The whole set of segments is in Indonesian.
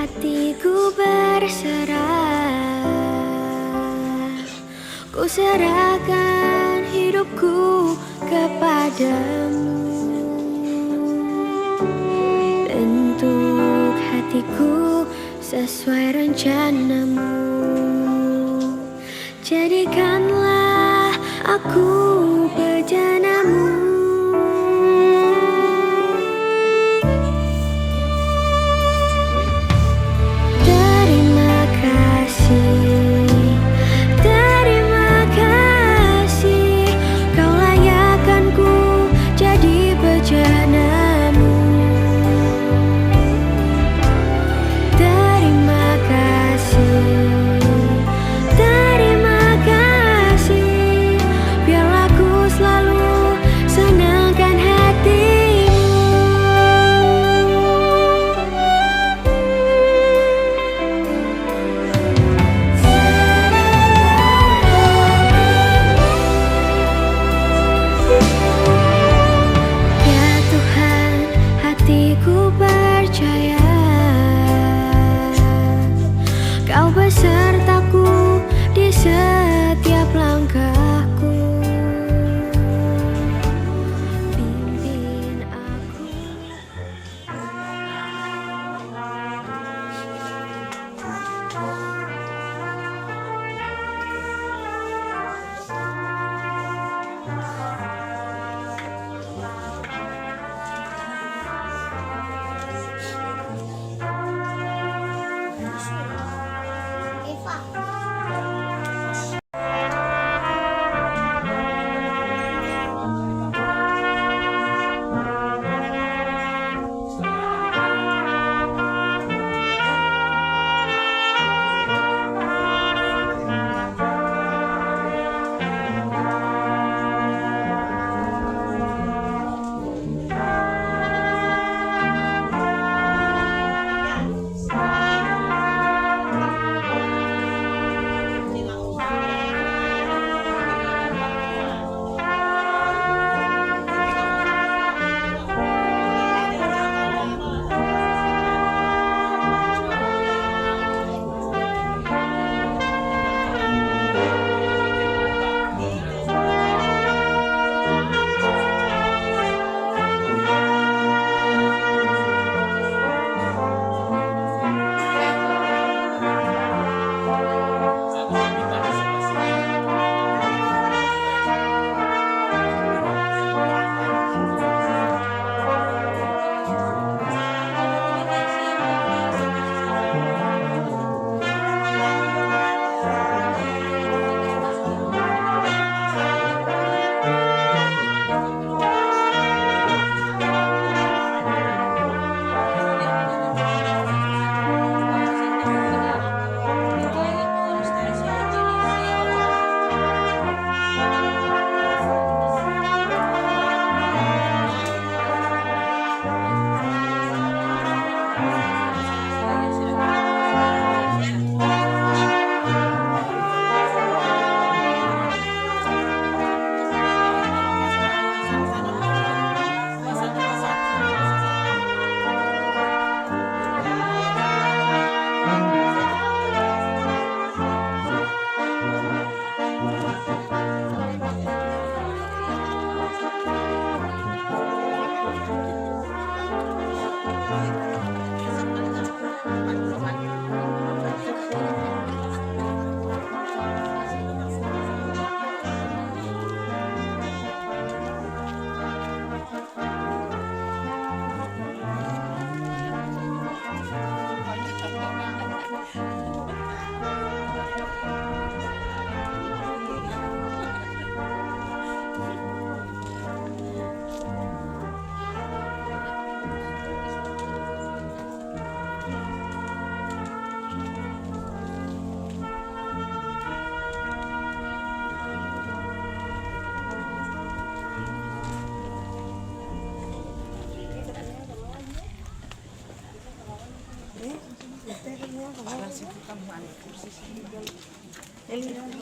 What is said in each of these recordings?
hatiku berserah, ku serahkan hidupku kepadamu. Bentuk hatiku sesuai rencanamu, jadikanlah aku bejanamu. Ku percaya Kau besertaku di setiap langkahku. Pimpin aku.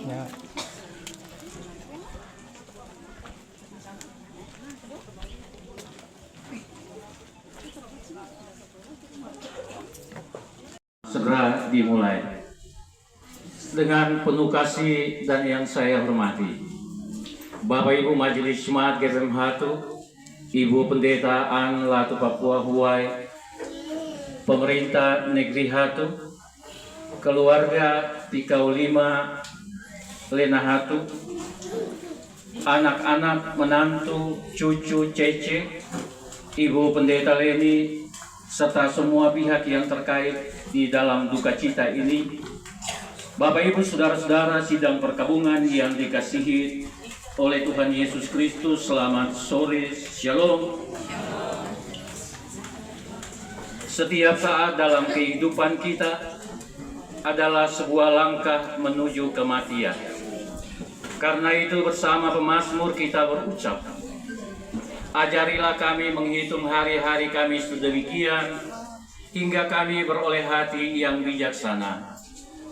Ya. segera dimulai. Dengan penuh kasih dan yang saya hormati, Bapak Ibu Majelis Jemaat GPM Hatu, Ibu Pendeta An Latu Papua Huai, Pemerintah Negeri Hatu, keluarga Pikau Lima Lena Hatu, anak-anak, menantu, cucu, cece, Ibu Pendeta Leni, serta semua pihak yang terkait di dalam duka cita ini. Bapak Ibu Saudara-saudara sidang perkabungan yang dikasihi oleh Tuhan Yesus Kristus, selamat sore, Shalom. Setiap saat dalam kehidupan kita adalah sebuah langkah menuju kematian. Karena itu bersama pemazmur kita berucap, ajarilah kami menghitung hari-hari kami sedemikian, hingga kami beroleh hati yang bijaksana.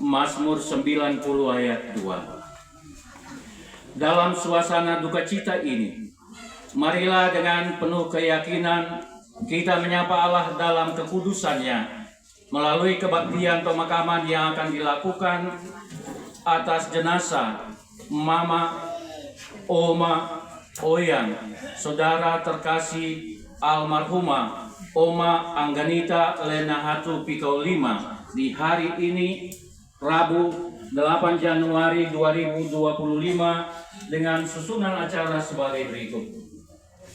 Mazmur 90 ayat 2. Dalam suasana duka cita ini, marilah dengan penuh keyakinan kita menyapa Allah dalam kekudusannya melalui kebaktian pemakaman yang akan dilakukan atas jenazah Mama, Oma, Oyang, saudara terkasih almarhumah Oma Angganita Lena Hatu Pikau Lima di hari ini, Rabu 8 Januari 2025, dengan susunan acara sebagai berikut.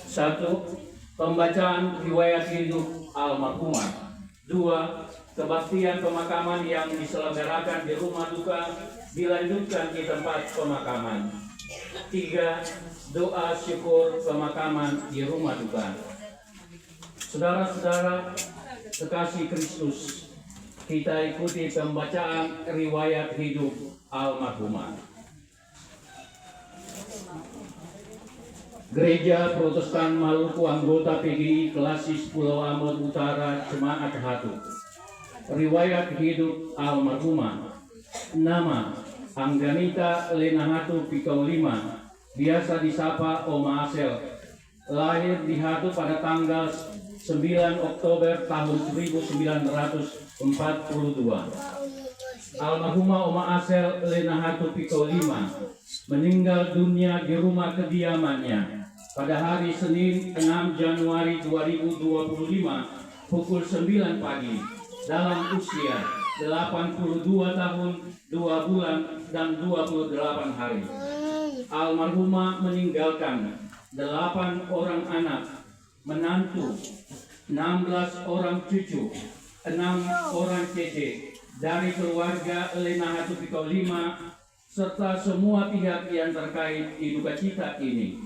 1. Pembacaan riwayat hidup almarhumah. 2. Kebaktian pemakaman yang diselenggarakan di rumah duka dilanjutkan di tempat pemakaman. 3. Doa syukur pemakaman di rumah duka. Saudara-saudara kekasih Kristus, kita ikuti pembacaan riwayat hidup almarhumah. Gereja Protestan Maluku anggota PGI Klasis Pulau Ambon Utara Jemaat Hatu. Riwayat hidup almarhumah. Nama Angganita Lena Hatu Pikau Lima, biasa disapa Oma Asel. Lahir di Hatu pada tanggal 9 Oktober tahun 1942. Almarhumah Oma Asel Lena Hatu Pikau Lima meninggal dunia di rumah kediamannya pada hari Senin 6 Januari 2025 pukul 9 pagi dalam usia 82 tahun 2 bulan dan 28 hari. Almarhumah meninggalkan 8 orang anak, menantu, 16 orang cucu, 6 orang cece dari keluarga Lena Hatu Pikau Lima serta semua pihak yang terkait di duka cita ini.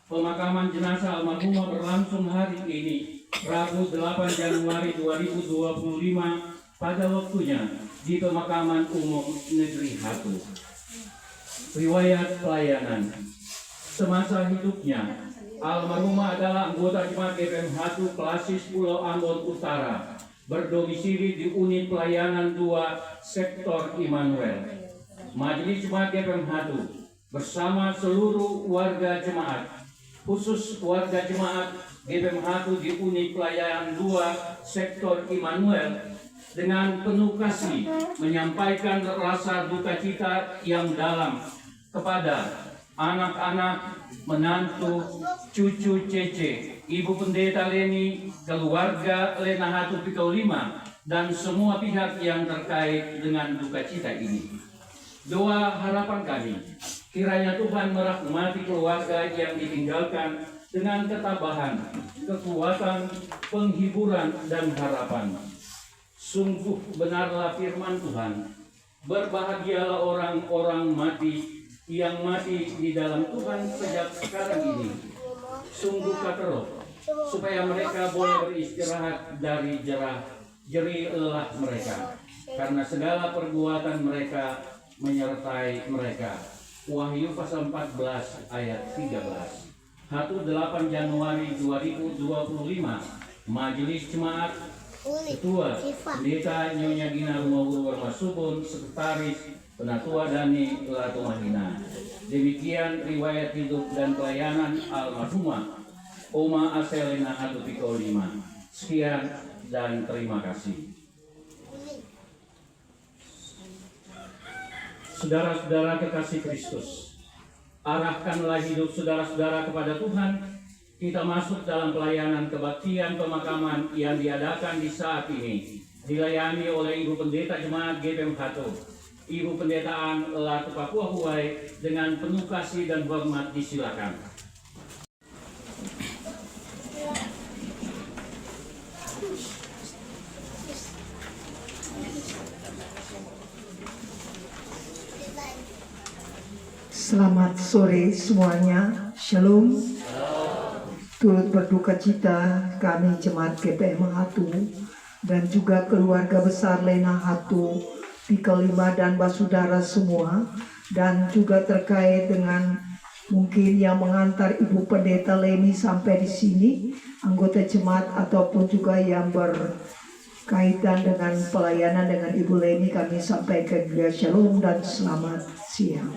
Pemakaman jenazah almarhumah berlangsung hari ini, Rabu 8 Januari 2025 pada waktunya di Pemakaman Umum Negeri Hatu. Riwayat pelayanan. Semasa hidupnya, almarhumah adalah anggota Jemaat GPM Hatu Klasis Pulau Ambon Utara, berdomisili di unit pelayanan 2 sektor Immanuel. Majelis Jemaat GPM Hatu bersama seluruh warga jemaat, khusus warga jemaat GPM Hatu di unit pelayanan 2 sektor Immanuel, dengan penuh kasih menyampaikan rasa duka cita yang dalam kepada anak-anak, menantu, cucu cece, Ibu Pendeta Leni, keluarga Lena Hatu Pikau Lima, dan semua pihak yang terkait dengan duka cita ini. Doa harapan kami, kiranya Tuhan merahmati keluarga yang ditinggalkan dengan ketabahan, kekuatan, penghiburan, dan harapan. Sungguh benarlah firman Tuhan, berbahagialah orang-orang mati yang mati di dalam Tuhan sejak sekarang ini. Sungguh kata Roh, supaya mereka boleh beristirahat dari jerih lelah mereka, karena segala perbuatan mereka menyertai mereka. Wahyu pasal 14 ayat 13. Hatu 8 Januari 2025, Majelis Jemaat, Ketua Pendeta Nyonya Gina Rumahulu Warmasubun, Sekretaris Penatua Dani Latumahina. Demikian riwayat hidup dan pelayanan almarhumah Oma Asel Lena Hatu Pikau Lima. Sekian dan terima kasih. Saudara-saudara kekasih Kristus, arahkanlah hidup saudara-saudara kepada Tuhan. Kita masuk dalam pelayanan kebaktian pemakaman yang diadakan di saat ini, dilayani oleh Ibu Pendeta Jemaat GPM Hato, Ibu Pendetaan Latu Papua Huai. Dengan penuh kasih dan hormat disilakan. Selamat sore semuanya, Shalom. Turut berduka cita kami Jemaat GPM Hatu dan juga keluarga besar Lena Hatu, Piko 5 dan basudara semua, dan juga terkait dengan mungkin yang mengantar Ibu Pendeta Leni sampai di sini, anggota jemaat ataupun juga yang berkaitan dengan pelayanan dengan Ibu Leni, kami sampaikan juga Shalom dan selamat siang.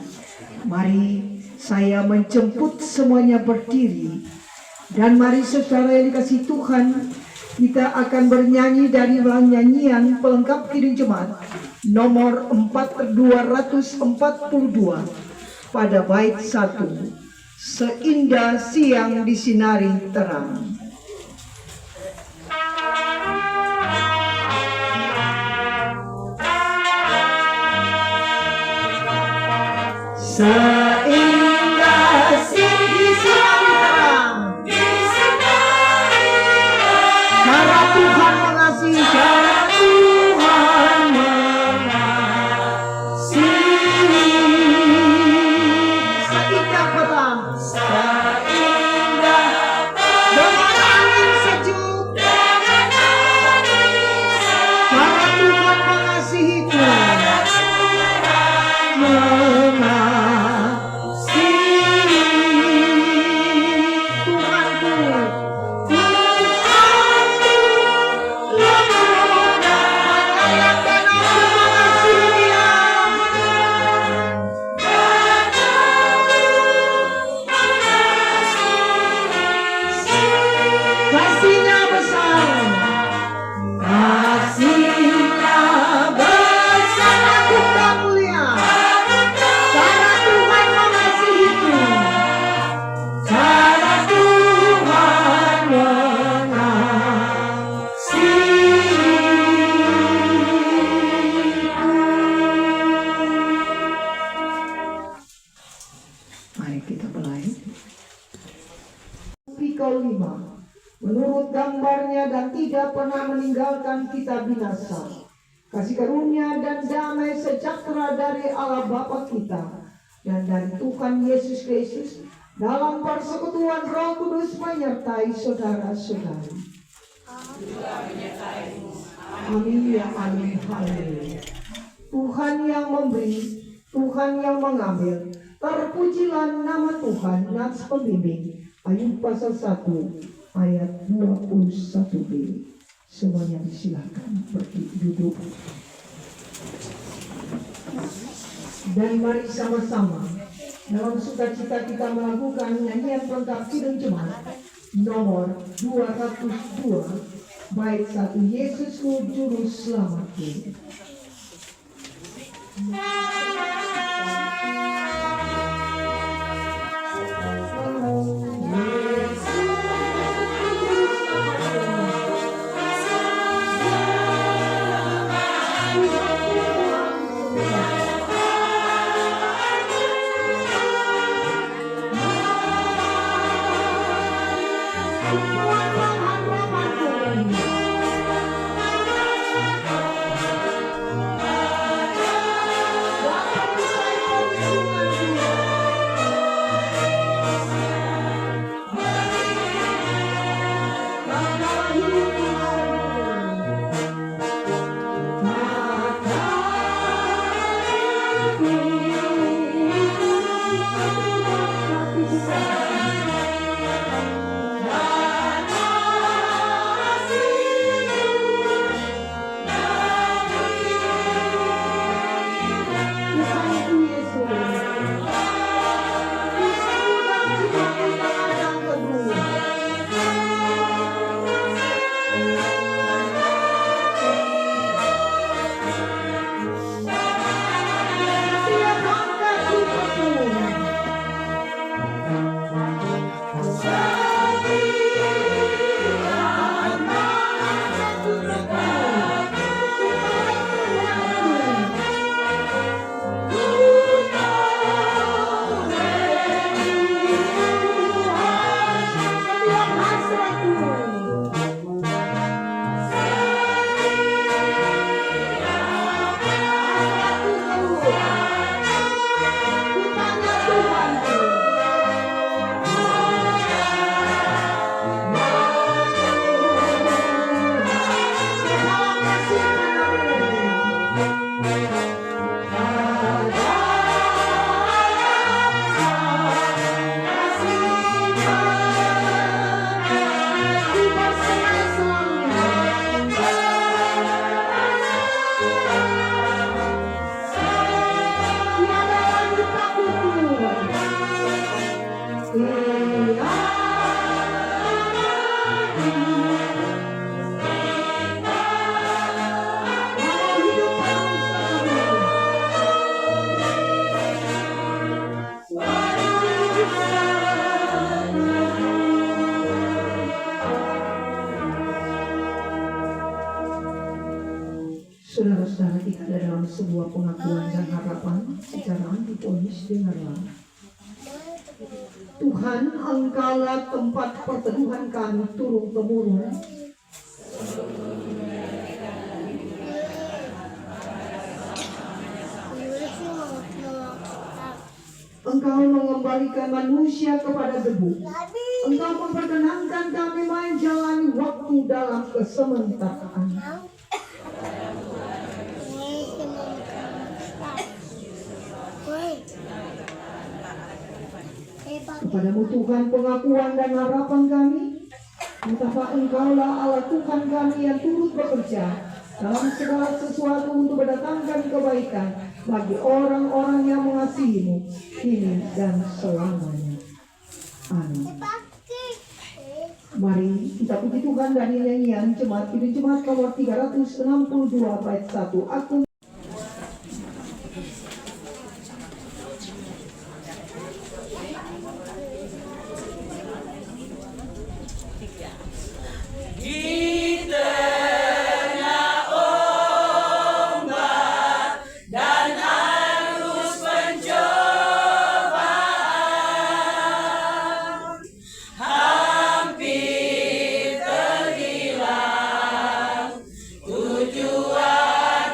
Mari saya menjemput semuanya berdiri, dan mari saudara yang dikasihi Tuhan, kita akan bernyanyi dari nyanyian pelengkap kidung jemaat nomor 242 pada bait 1, Seindah Siang Disinari Terang. Seindah siang disinari terang, cara Tuhan mengasihi, cara Tuhan mengasihi. Seindah petang, seindah dengan angin sejuk, cara Tuhan mengasihiku. Kasihnya besar, agung dan mulia. Cara Tuhan mengasihiku, cara Tuhan mengasihiku. Mari kita mulai. Piko 5. Menurut gambarnya dan tidak pernah meninggalkan kita binasa. Kasih karunia dan damai sejahtera dari Allah Bapa kita dan dari Tuhan Yesus Kristus dalam persekutuan Roh Kudus menyertai saudara-saudari. Amin ya amin. Haleluya. Tuhan yang memberi, Tuhan yang mengambil. Terpujilah nama Tuhan, Nats Pembimbing. Ayub pasal 1 ayat 21b. Semuanya disilakan duduk. Dan mari sama-sama dalam sukacita kita melakukan nyanyian pelengkap kidung jemaat nomor 202 bait 1, Yesusku Juru Selamatku. Saudara-saudara, kita ada dalam sebuah pengakuan dan harapan secara diponis dengarlah. Tuhan, Engkaulah tempat perteduhan kami turun-temurun. Engkau mengembalikan manusia kepada debu. Engkau memperkenankan kami menjalani waktu dalam kesementaraan. Kepadamu Tuhan pengakuan dan harapan kami. Betapa Engkaulah Allah Tuhan kami yang turut bekerja dalam segala sesuatu untuk mendatangkan kebaikan bagi orang-orang yang mengasihi-Mu kini dan selamanya. Amin. Mari kita puji Tuhan dari nyanyian Jemaat Kidung Jemaat nomor 362 bait 1. Aku Tujuan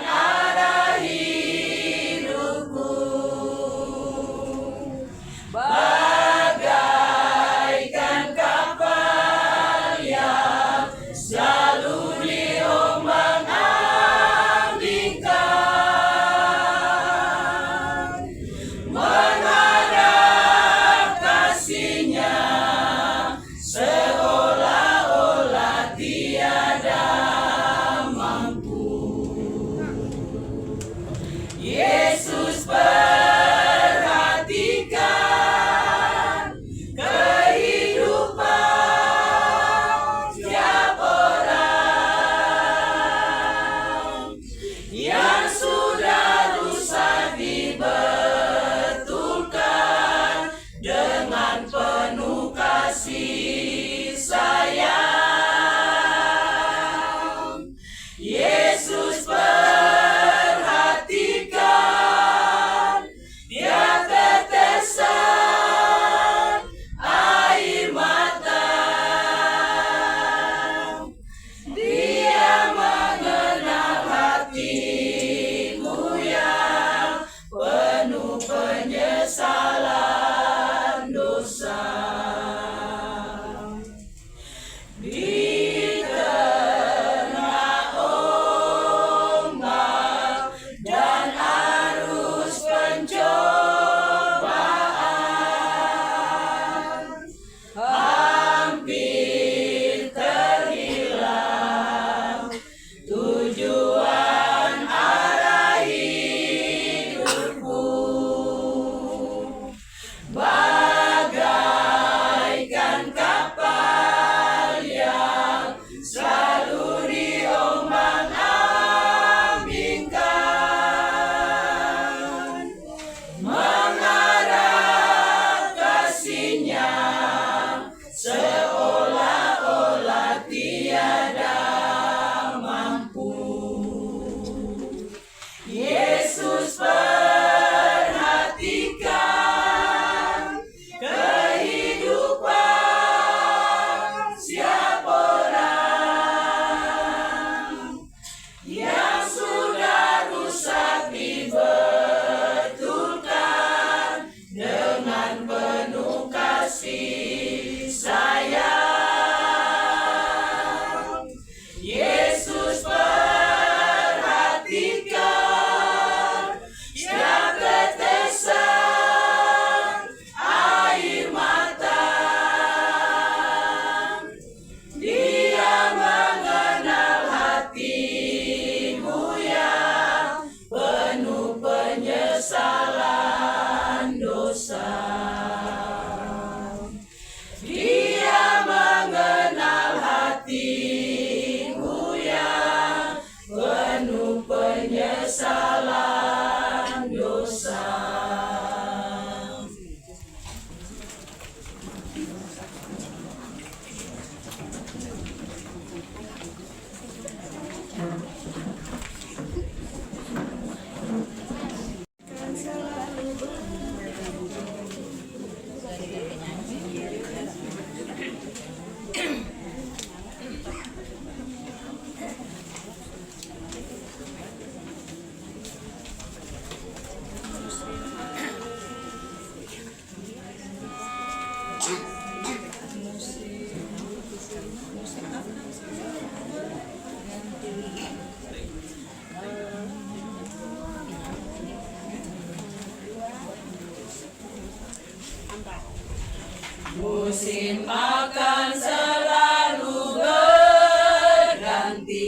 Musim akan selalu berganti,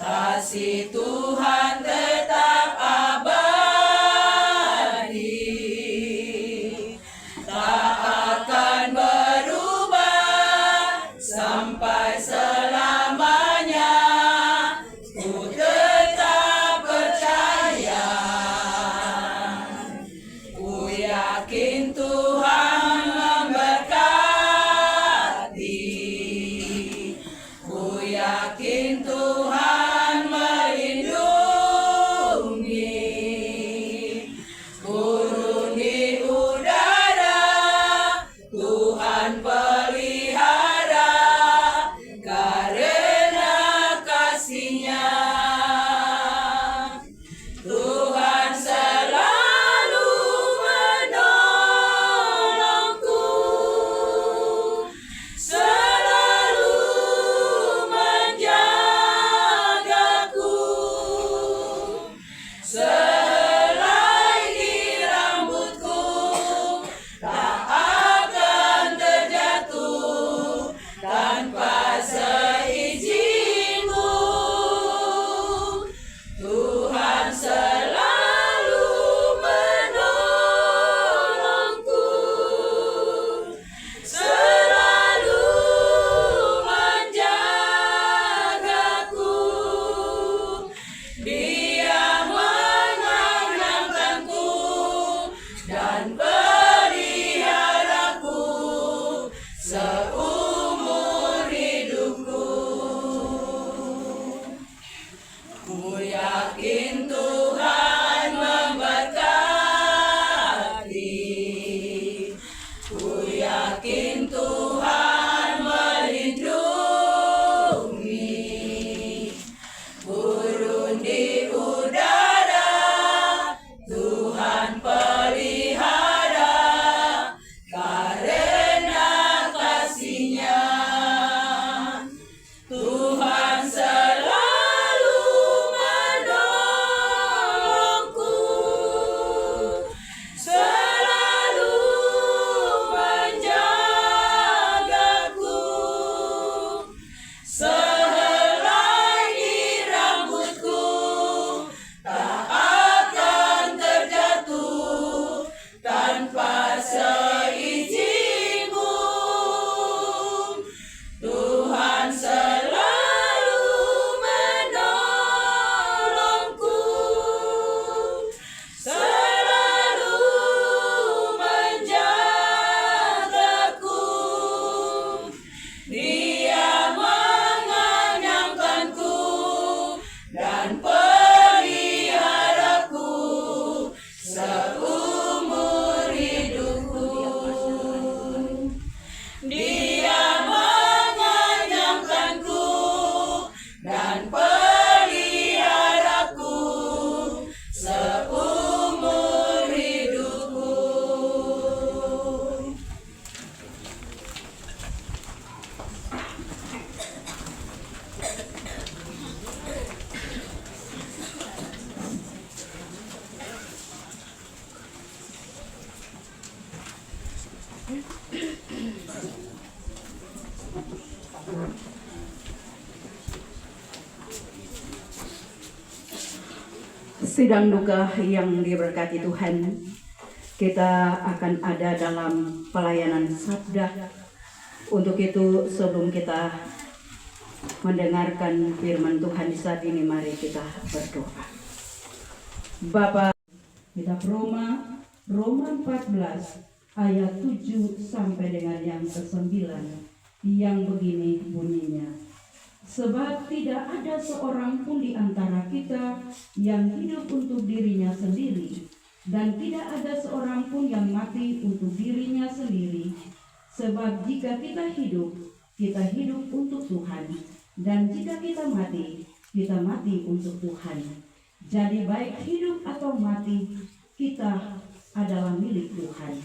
kasih Tuhan tetap abadi, tak akan berubah sampai selamanya. Ku tetap percaya, ku yakin Tuhan memberkati, ku yakin Tuhan melindungi. Burung di udara Tuhan pelihara, karena kasih-Nya Tuhan selalu menolongku, selalu menjagaku. Selai di rambutku tak akan terjatuh tanpa seizinku. Tuhan selalu menolongku, selalu menjagaku. Dia mengenyangkanku dan peliharaku seumur hidupku. Ku yakin Tuhan memberkati, ku yakin Tuhan melindungi. Burung di udara Tuhan pelihara, karena kasih-Nya Tuhan selalu menolongku, selalu menjagaku. Sehelai di rambutku tak akan terjatuh tanpa seizinku. Tuhan selalu menolongku, selalu menjagaku. Dia mengenyangkanku dan peliharaku seumur hidupku. Dia mengenyangkanku dan peliharaku seumur hidupku. Sidang duka yang diberkati Tuhan, kita akan ada dalam pelayanan sabda. Untuk itu sebelum kita mendengarkan firman Tuhan di saat ini, mari kita berdoa. Bapa, kitab Roma 14 ayat 7 sampai dengan yang ke-9 yang begini bunyinya. Sebab tidak ada seorang pun di antara kita yang hidup untuk dirinya sendiri, dan tidak ada seorang pun yang mati untuk dirinya sendiri. Sebab jika kita hidup untuk Tuhan, dan jika kita mati untuk Tuhan. Jadi baik hidup atau mati, kita adalah milik Tuhan.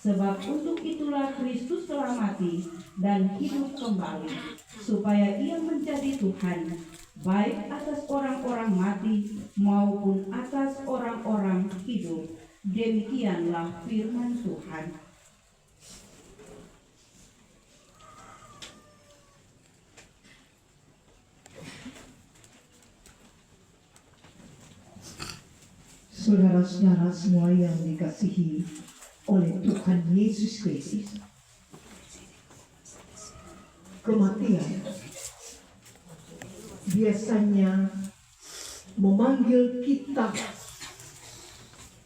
Sebab untuk itulah Kristus telah mati dan hidup kembali, supaya Ia menjadi Tuhan, baik atas orang-orang mati maupun atas orang-orang hidup. Demikianlah firman Tuhan. Saudara-saudara semua yang dikasihi oleh Tuhan Yesus Kristus, kematian biasanya memanggil kita,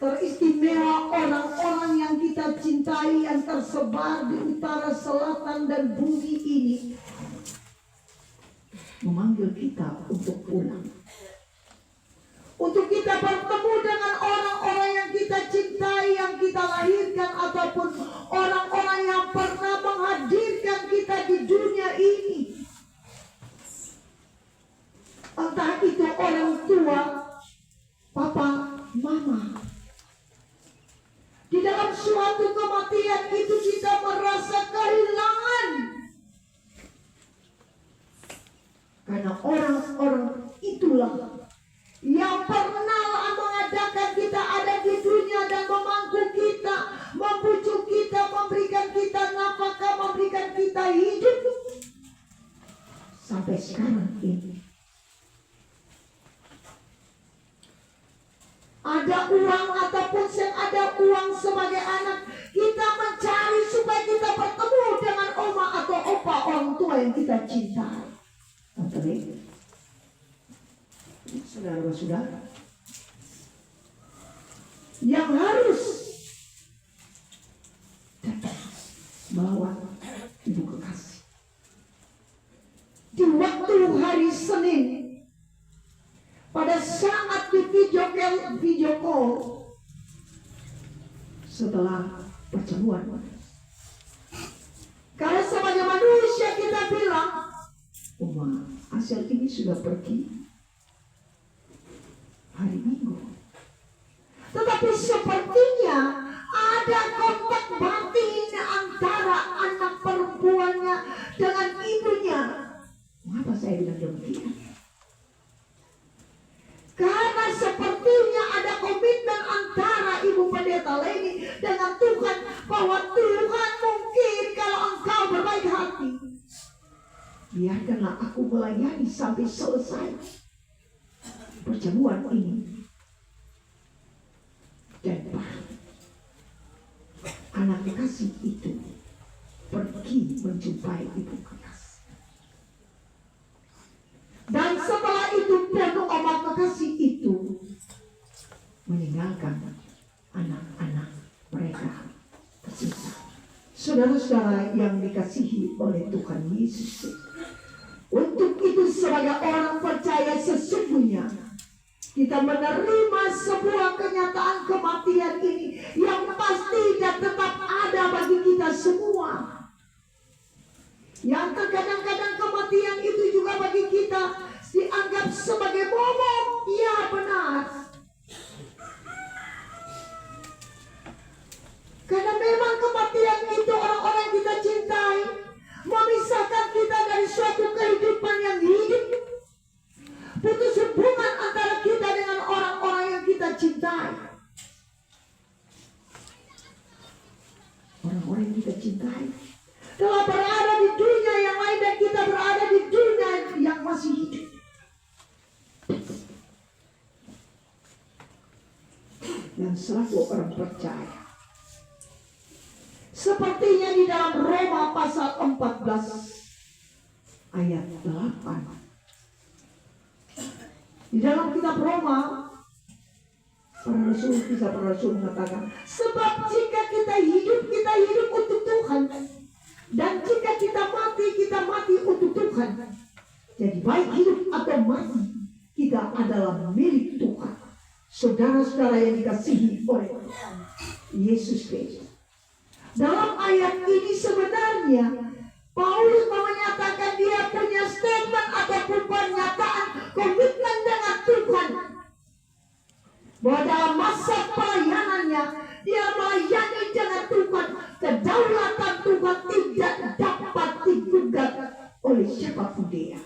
teristimewa orang-orang yang kita cintai yang tersebar di utara, selatan, dan bumi ini, memanggil kita untuk pulang. Untuk kita bertemu dengan orang-orang yang kita cintai, yang kita lahirkan, ataupun orang-orang yang pernah menghadirkan kita di dunia ini. Entah itu orang tua, papa, mama. Di dalam suatu kematian itu kita merasa kehilangan. Karena orang-orang itulah yang pernah mengadakan kita ada di dunia dan memangku kita, membujuk kita, memberikan kita nafkah, memberikan kita hidup sampai sekarang ini. Ada uang ataupun ada uang sebagai anak, kita mencari supaya kita bertemu dengan oma atau opa, orang tua yang kita cintai. Saudara-saudara, yang harus datang melawat ibu kekasih di waktu hari Senin, pada saat di video call setelah pertemuan. Karena sebagai manusia kita bilang, Oma, hasil ini sudah pergi hari Minggu. Tetapi sepertinya ada kontak batin antara anak perempuannya dengan ibunya. Mengapa saya bilang demikian? Karena sepertinya ada komitmen antara Ibu Pendeta Leni dengan Tuhan, bahwa Tuhan mungkin kalau engkau berbaik hati, biarkanlah aku melayani sampai selesai perjamuan ini. Dan anak kekasih itu pergi menjumpai ibu kekasih. Dan setelah itu penuh omak kekasih itu meninggalkan anak-anak mereka tersisa. Saudara-saudara yang dikasihi oleh Tuhan Yesus, untuk itu sebagai orang percaya sesungguhnya kita menerima sebuah kenyataan kematian ini yang pasti dan tetap ada bagi kita semua. Yang terkadang-kadang kematian itu juga bagi kita dianggap sebagai momok. Ya, benar. Karena memang kematian itu orang-orang yang kita cintai memisahkan kita dari suatu kehidupan yang hidup. Putus hubungan antara kita dengan orang-orang yang kita cintai. Orang-orang yang kita cintai telah berada di dunia yang lain dan kita berada di dunia yang masih hidup. Dan selaku orang percaya, sepertinya di dalam Roma pasal 14 ayat 8, di dalam kitab Roma, para rasul mengatakan, sebab jika kita hidup untuk Tuhan, dan jika kita mati untuk Tuhan. Jadi baik hidup atau mati, kita adalah milik Tuhan. Saudara-saudara yang dikasihi oleh Yesus Kristus, dalam ayat ini sebenarnya Paulus menyatakan dia punya statement ataupun pernyataan komitmen dengan Tuhan, bahwa dalam masa pelayanannya dia melayani dengan Tuhan. Kedaulatan Tuhan tidak dapat digugat oleh siapapun dia.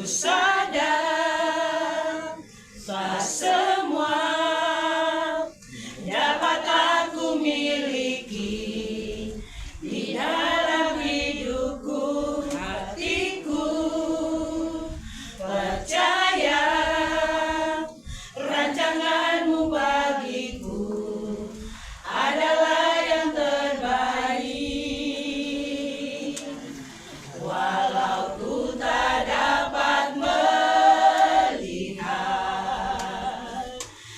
sadar tak semua dapat aku miliki di dalam hidupku, hatiku percaya rancanganmu bagiku adalah yang terbaik. Walau ku tak dapat melihat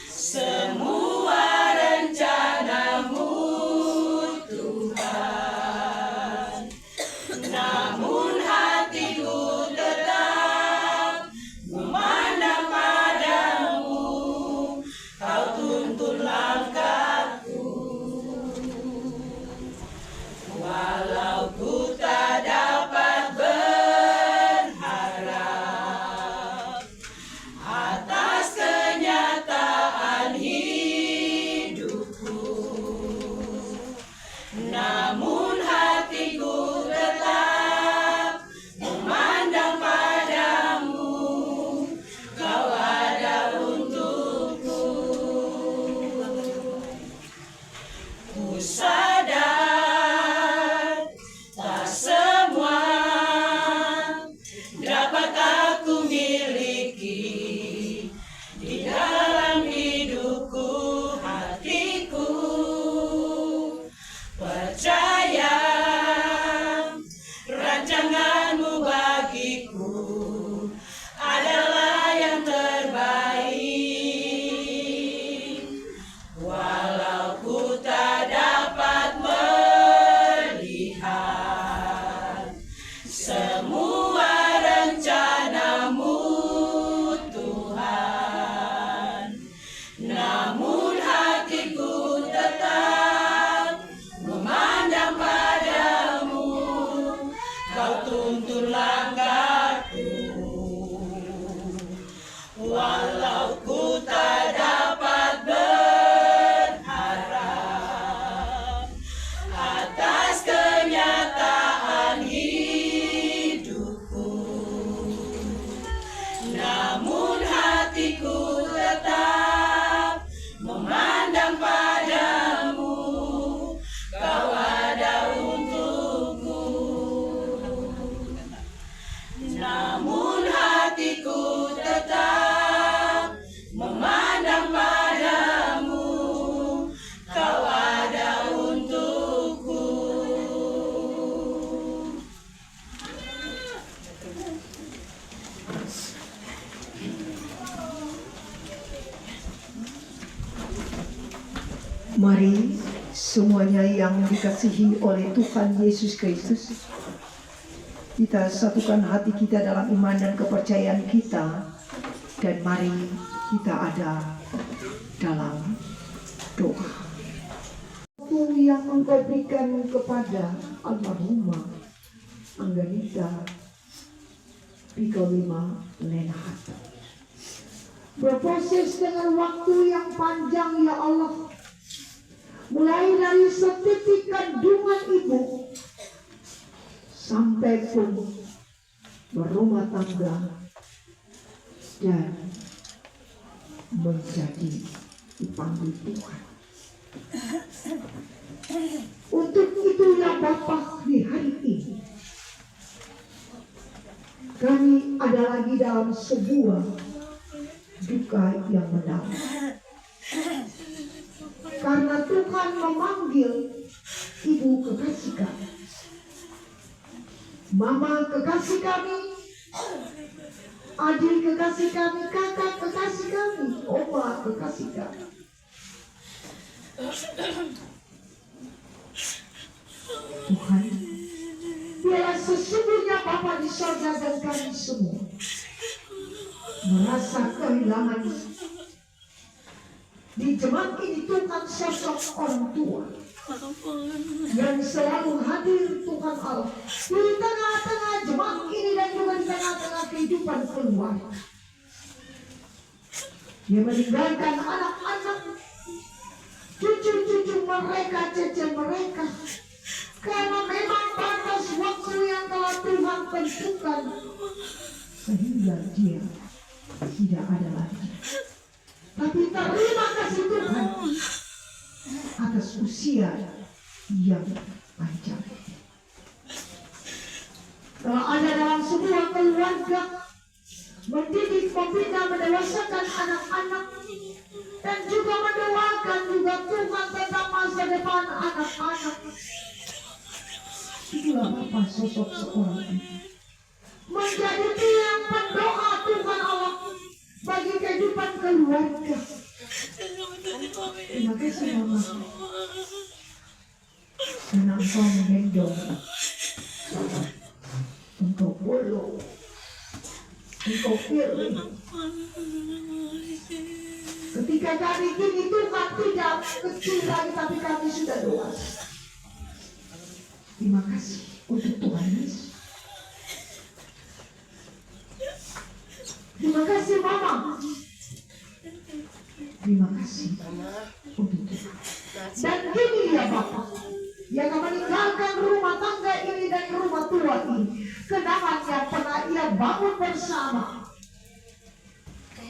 semua rencanamu Tuhan, namun hatiku tetap memandang padamu. Kau tuntun langkahku, walau ku tak dapat berharap atas kenyataan hidupku, namun hatiku tetap memandang padamu. Kau ada untukku. Ku sadar tak semua dapat aku miliki di dalam hidupku, hatiku percaya rancanganmu bagiku adalah yang terbaik. Walau ku tak dapat melihat semua rencanamu Tuhan, namun hatiku tetap memandang padamu. Kau tuntun langkahku, walau ku tak dapat berharap atas kenyataan hidupku, namun hatiku tetap memandang padamu. Kau ada untukku, namun hatiku tetap memandang padamu. Kau ada untukku. Mari semuanya yang dikasihi oleh Tuhan Yesus Kristus, kita satukan hati kita dalam iman dan kepercayaan kita, dan mari kita ada dalam doa. Waktu yang Engkau berikan kepada almarhumah Angganita Pikolima Lenahat berproses dengan waktu yang panjang, ya Allah, mulai dari setitik kandungan ibu sampai pun berumah tangga dan menjadi dipanggil Tuhan. Untuk itulah Bapa, di hari ini kami ada lagi dalam sebuah duka yang mendalam, karena Tuhan memanggil ibu kekasih kami, mama kekasih kami, adik kekasih kami, kakak kekasih kami, oma kekasih kami. Tuhan, biarlah sesungguhnya Bapa di sorga dan kami semua merasa kehilangan di jemaat ini Tuhan, sosok orang tua yang selalu hadir Tuhan Allah di tengah-tengah jemaat ini dan juga di tengah-tengah kehidupan keluarga. Dia meninggalkan anak-anak, cucu-cucu mereka, cece mereka, karena memang batas waktu yang telah Tuhan tentukan sehingga dia tidak ada lagi. Tapi terima kasih Tuhan atas usia yang panjang. Telah ada dalam sebuah keluarga mendidik, membina, mendewasakan anak-anak, dan juga mendoakan juga Tuhan tentang masa depan anak-anak. Itulah Bapak sosok seorang ibu, menjadi tiang pendoa Tuhan Allah bagi kehidupan keluarga. Terima kasih Mama, karena Engkau menggendong, Engkau follow, Engkau pilih. Ketika kami kini Tuhan tidak kecil lagi, tapi kami sudah dewasa. Terima kasih untuk Tuhan Yesus. Terima kasih Mama. Terima kasih untuk Tuhan. Dan kini ya Bapak, yang akan meninggalkan rumah tangga ini dan rumah tua ini, kenangan yang pernah ia bangun bersama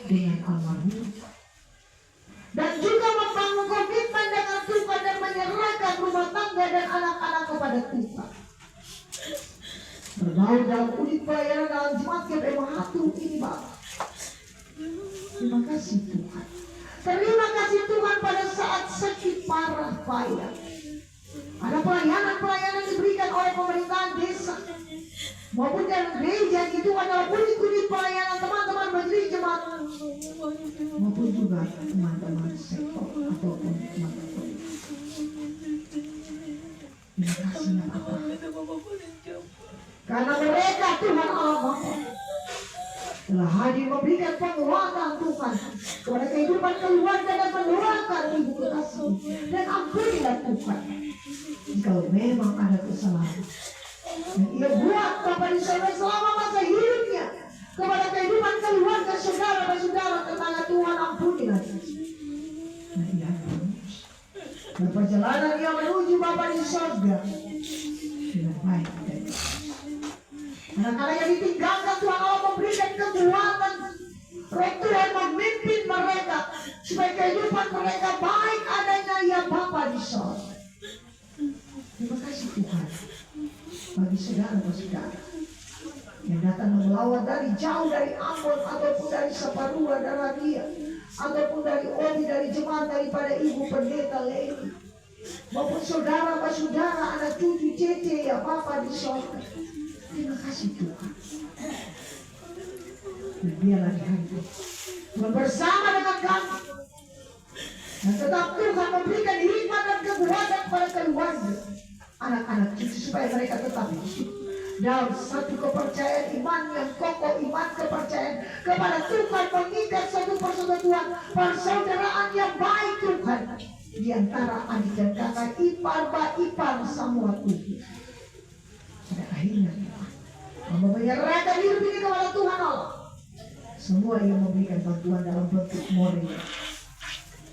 dengan almarhum, dan juga membangun komitmen dengan Tuhan dan menyerahkan rumah tangga dan anak-anak kepada Tuhan. Bergaul dalam unit pelayanan dalam jemaat GPM Hatu ini Bapak. Terima kasih Tuhan. Terima kasih Tuhan pada saat sakit parah payah. Ada pelayanan-pelayanan diberikan oleh pemerintahan desa maupun dalam gereja, itu adalah unit-unit pelayanan teman-teman majelis jemaat maupun juga teman-teman sektor ataupun teman-teman. Terima kasih ya Bapak, karena mereka Tuhan Allah Bapa telah hadir memberikan penguatan Tuhan kepada kehidupan keluarga dan mendoakan ibu kekasih. Dan ampunilah Tuhan jika memang ada kesalahan yang ia buat Bapak di sana selama masa hidupnya kepada kehidupan keluarga, saudara dan saudara tetangga, Tuhan ampunilah. Nah ia terus dan perjalanan ia menuju Bapak di surga dengan baik dan anak-anak yang ditinggalkan Tuhan Allah memberikan kekuatan Roh Tuhan memimpin mereka supaya kehidupan mereka baik adanya ya Bapa di surga. Terima kasih Tuhan bagi saudara-saudara yang datang melawat dari jauh, dari Ambon ataupun dari Saparua dan Radia, ataupun dari Odi, dari jemaat daripada Ibu Pendeta Leni, maupun saudara-saudara, anak cucu Cece ya Bapa di surga. Terima kasih Tuhan. Dan biarlah di hari ini Tuhan bersama dengan kami, dan tetap Tuhan memberikan hikmat dan kekuatan kepada keluarga, anak-anak cucu, supaya mereka tetap hidup dalam satu kepercayaan iman yang kokoh, iman kepercayaan kepada Tuhan, mengikat satu persatuan persaudaraan yang baik Tuhan di antara adik dan kakak, ipar ipar semua Tuhan. Pada akhirnya Tuhan menyerahkan hidup ini kepada Tuhan Allah. Semua yang memberikan bantuan dalam bentuk moral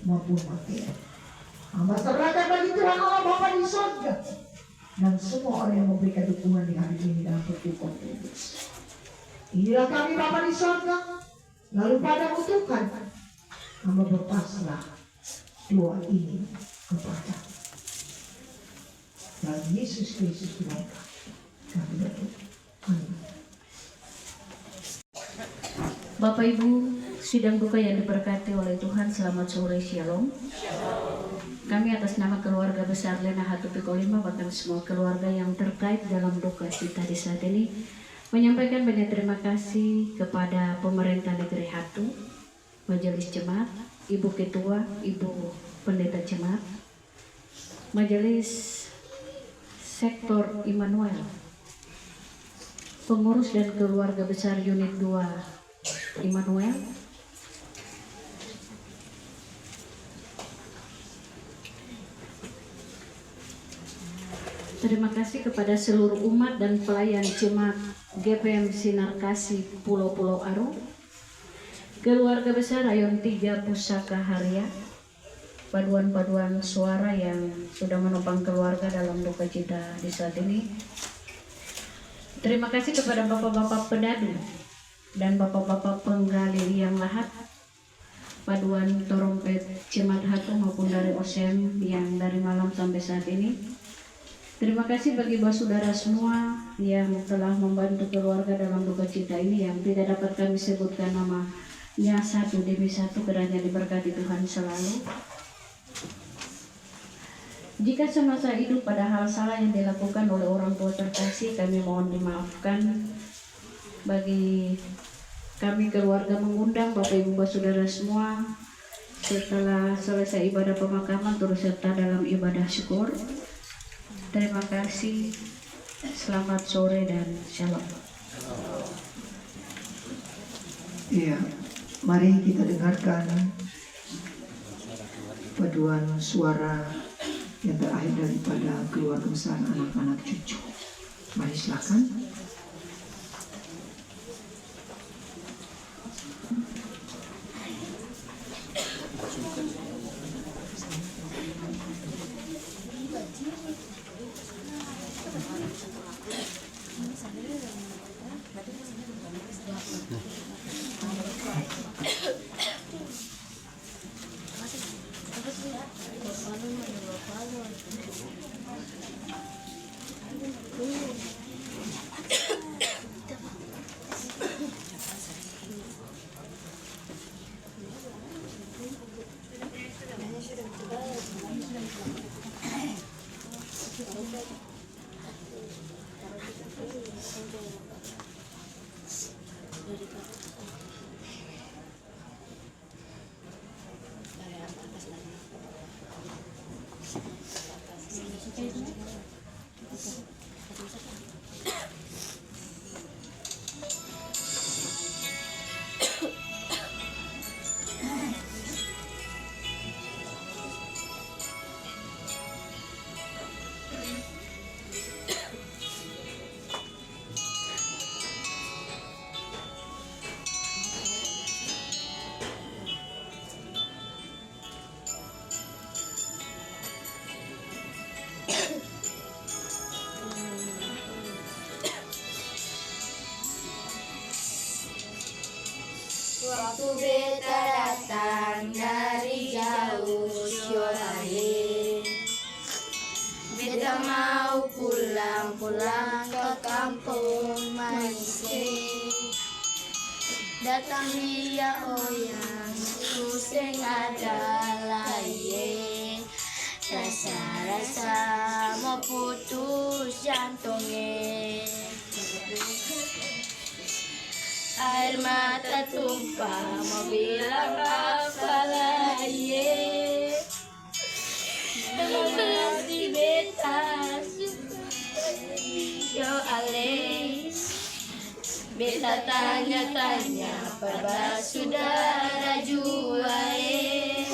maupun materi, hamba serahkan bagi Tuhan Allah Bapa di surga, dan semua orang yang memberikan dukungan di hari ini dalam bentuk kontribusi. Inilah kami Bapa di surga, lalu padamu Tuhan hamba berpasrah doa ini kepada dalam Yesus Kristus Tuhan kami berdoa. Amin. Bapak Ibu sidang duka yang diberkati oleh Tuhan, selamat sore, shalom. Kami atas nama keluarga besar Lena Hatu Piko 5, bahkan semua keluarga yang terkait dalam duka cita di saat ini, menyampaikan banyak terima kasih kepada pemerintah negeri Hatu, majelis jemaat, Ibu Ketua, Ibu Pendeta Jemaat, majelis sektor Immanuel, pengurus dan keluarga besar unit 2 Immanuel, terima kasih kepada seluruh umat dan pelayan jemaat GPM Sinar Kasih Pulau-Pulau Aru, keluarga besar Rayon 3 Pusaka Haria, paduan-paduan suara yang sudah menopang keluarga dalam duka cita di saat ini. Terima kasih kepada bapak-bapak pedadu dan bapak-bapak penggali liang lahat, paduan trompet Jemaat Hatu maupun dari OSEM yang dari malam sampai saat ini. Terima kasih bagi saudara semua yang telah membantu keluarga dalam duka cita ini yang tidak dapat kami sebutkan namanya satu demi satu, kiranya diberkati Tuhan selalu. Jika semasa hidup pada hal salah yang dilakukan oleh orang tua terkasih, kami mohon dimaafkan. Bagi kami keluarga mengundang Bapak Ibu saudara semua setelah selesai ibadah pemakaman turut serta dalam ibadah syukur. Terima kasih, selamat sore dan shalom. Iya, mari kita dengarkan paduan suara yang terakhir daripada keluarga besar anak-anak cucu. Mari silakan. Waktu beta datang dari jauh Syuaib, beta mau pulang ke kampung Maise. Datang dia oyang suseng ada lain, rasa-rasa mau putus jantungnya. Air mata tumpah mau bilang apa lagi, hati beta yo ale. Beta tanya-tanya pada saudara juai,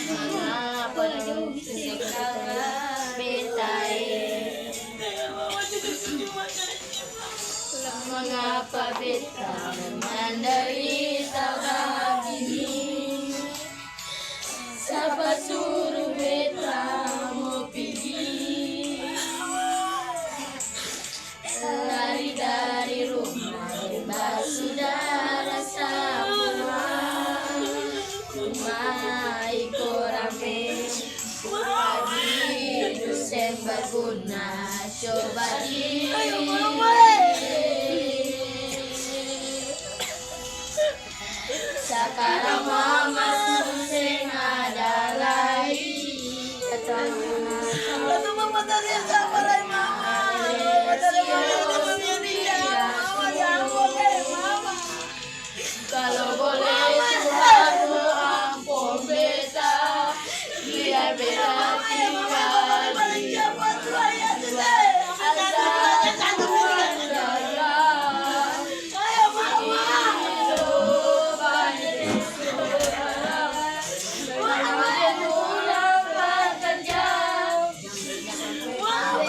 mengapa dulu sekarang beta mengapa beta menderita begini? Siapa suruh beta mau pergi? Lari dari rumah bebas saudara semua, rumah ikut rame, pagi Desember guna coba sekarang mama suseng ada lagi, kata mama tadi sama lagi mama, kalau boleh Tuhan ampun beta, biar beta tinggal di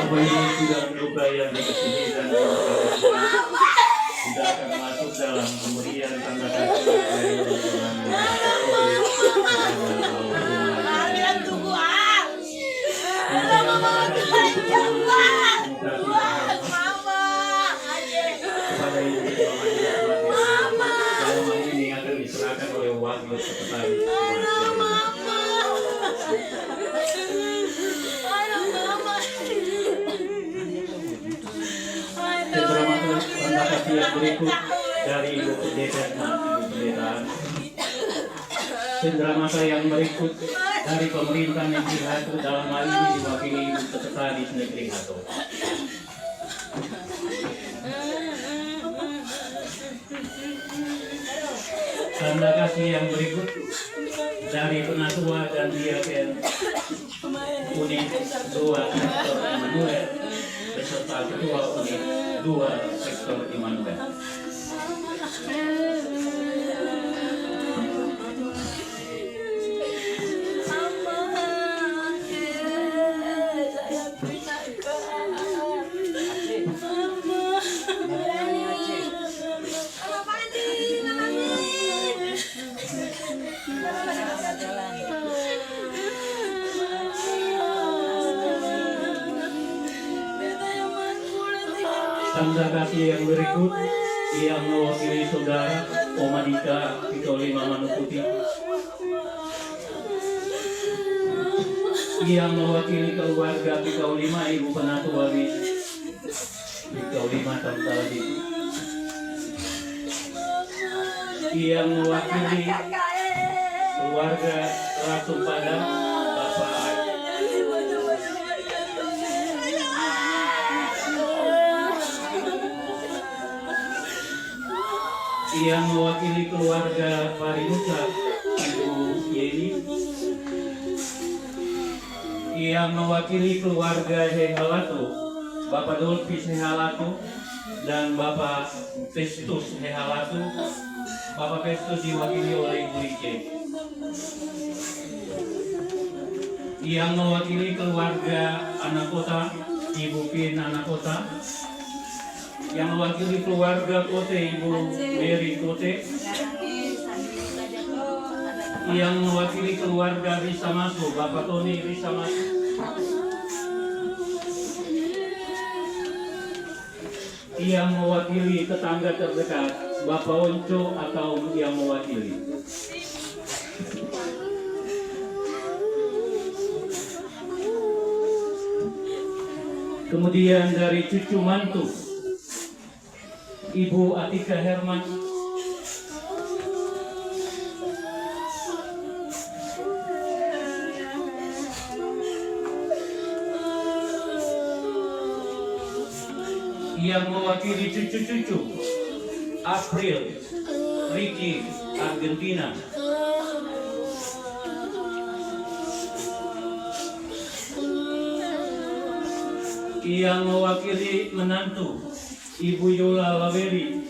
Bapak Ibu sudah berduka yang dikasihi dan tidak akan masuk dalam pemberian tanda kasih dari orang Tuhan. Kepada Ibu dalam hal ini akan diserahkan oleh wakil sekretaris. Terima kasih yang berikut dari Ibu Pendeta dan Ibu Pendeta. Cendramata yang berikut dari pemerintah negeri Hato dalam hal ini diwakili Ibu Sekretaris Negeri Hato. Tanda kasih yang berikut dari Penatua dan Diaken Unit 2 Sektor Immanuel beserta Ketua Unit 2 Sektor Immanuel. Tanda kasih yang berikut yang mewakili saudara Omadika Piko 5 Manuputi, yang mewakili keluarga Piko 5 Ibu Penatua Piko 5 Tamtalabi, yang mewakili keluarga Ratu Padang Bapak yang mewakili keluarga Parinusa Ibu Yeni, yang mewakili keluarga Hehalatu Bapak Dolpis Hehalatu dan Bapak Festus Hehalatu. Bapak Festus diwakili oleh Ibu Ike, yang mewakili keluarga anak kota Ibu Pin anak kota, yang mewakili keluarga Kote Ibu Mary Kote, yang mewakili keluarga Risa Masu Bapak Tony Risa Masu, yang mewakili tetangga terdekat Bapak Onco atau yang mewakili. Kemudian dari cucu mantu Ibu Atika Herman, yang mewakili cucu-cucu April Ricky Argentina, yang mewakili menantu Ibu Yola Laveri,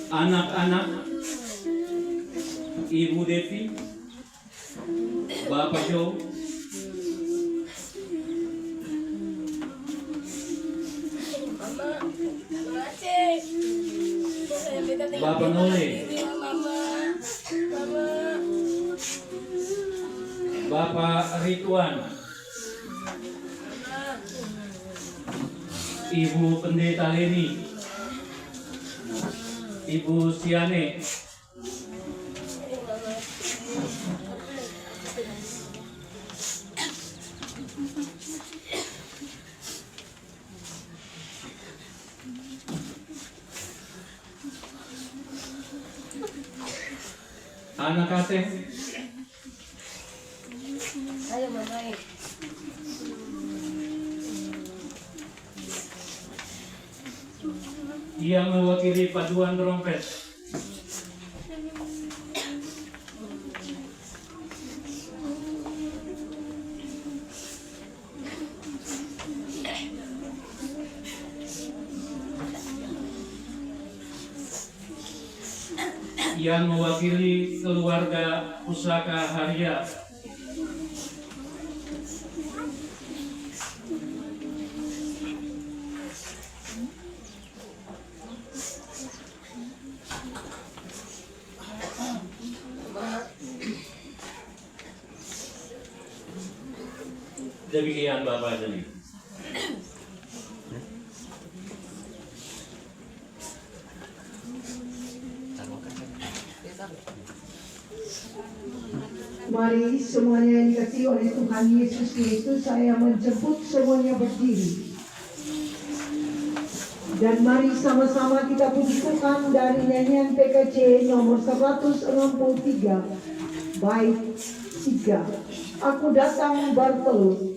anak-anak Ibu Devi, Bapak Jo, Bapak Nole, Bapak Ridwan, Ibu Pendeta Leni, Ibu Siane, anak Aseh, Ayo Bapak. yang mewakili paduan trompet, yang mewakili keluarga Pusaka Haria, demikian Bapak Jeli. Mari semuanya yang dikasihi oleh Tuhan Yesus Kristus, saya menjemput semuanya berdiri. Dan mari sama-sama kita pujikan dari nyanyian PKC nomor 163 bait 3. Aku datang bertelut.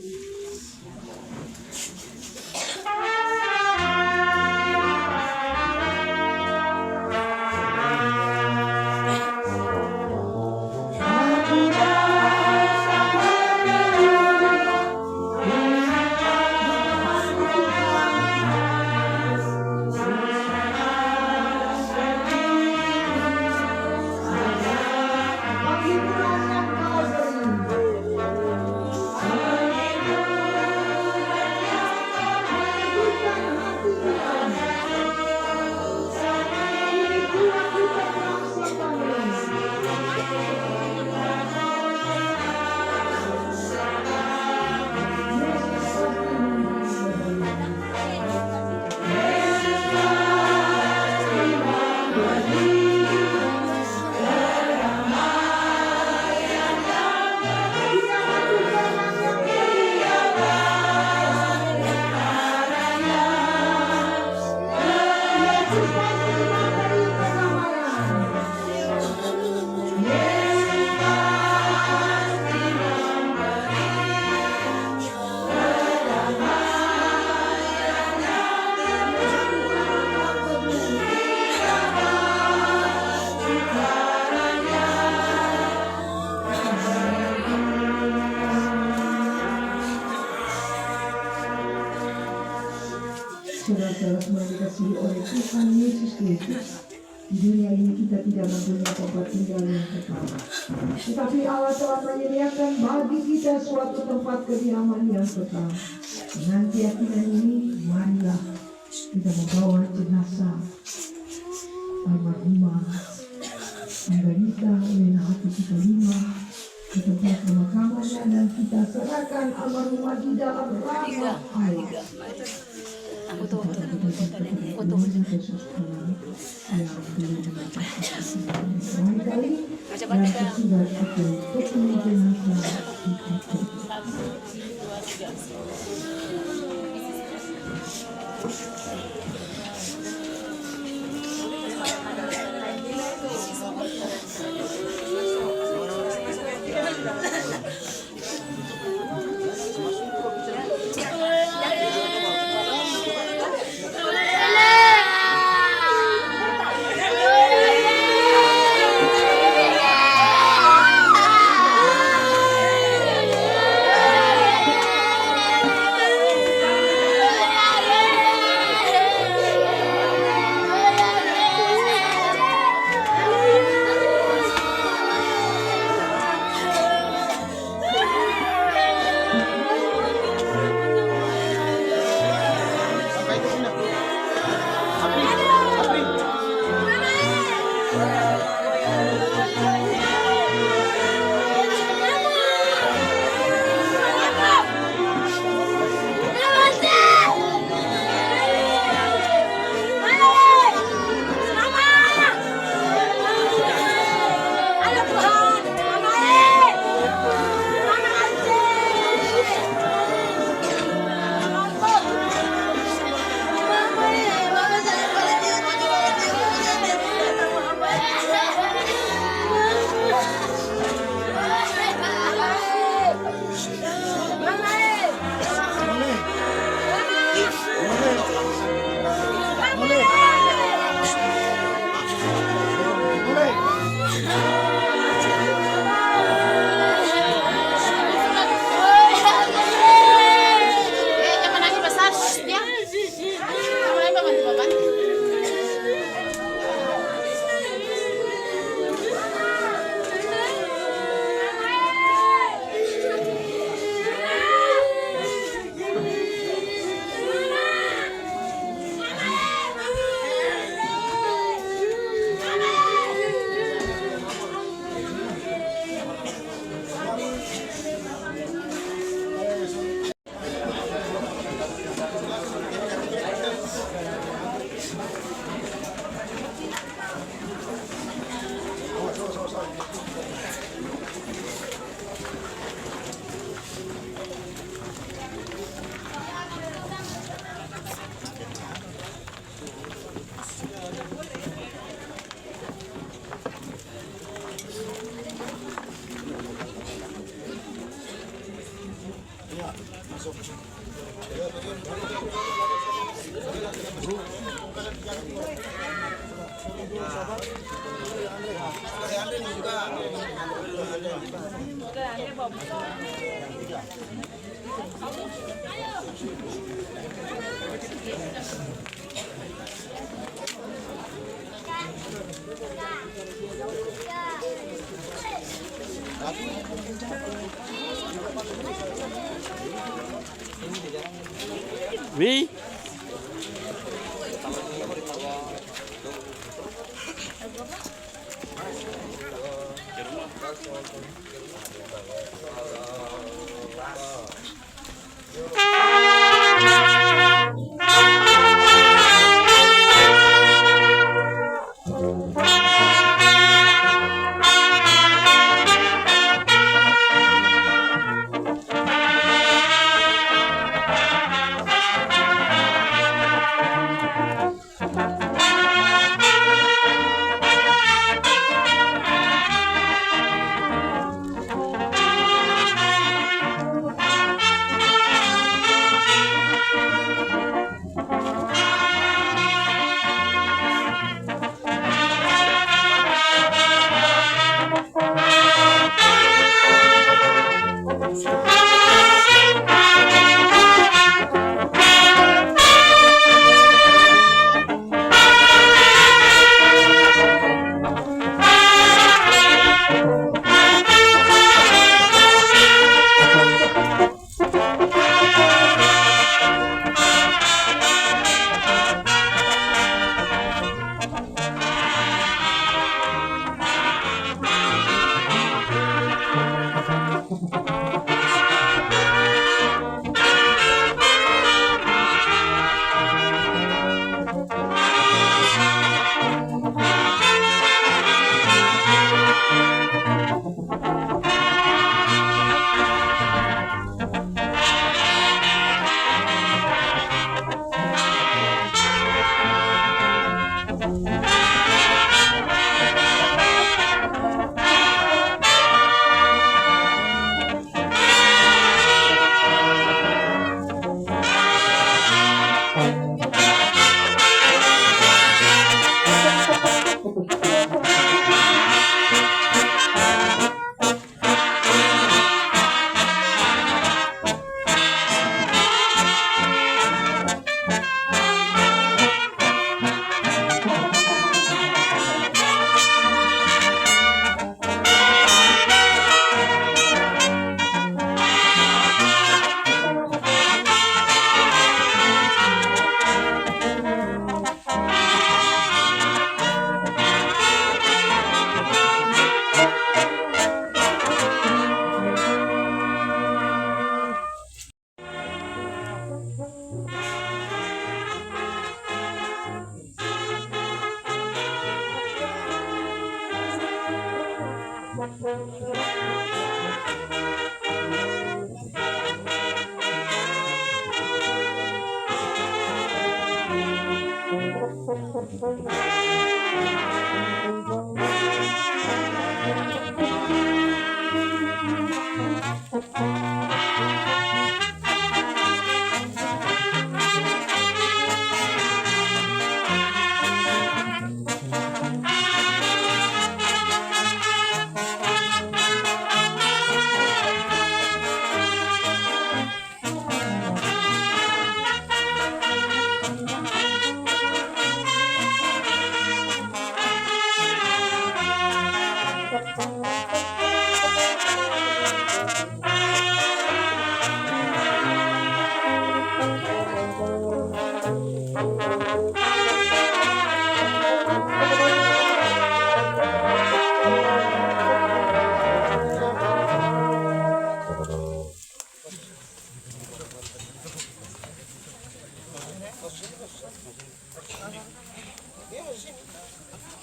Saudara-saudara semua dikasihi oleh Tuhan Yesus Kristus, di dunia ini kita tidak mempunyai tempat tinggal yang tetap, tetapi Allah telah menyediakan bagi kita suatu tempat kediaman yang tetap. Dengan keyakinan ini, marilah kita membawa jenazah almarhumah Margarita Lena Hatu 5 ke tempat pemakamannya, dan kita serahkan almarhumah di dalam rahmat Allah. Foto. Wi.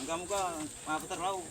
Muka-muka apa terlalu.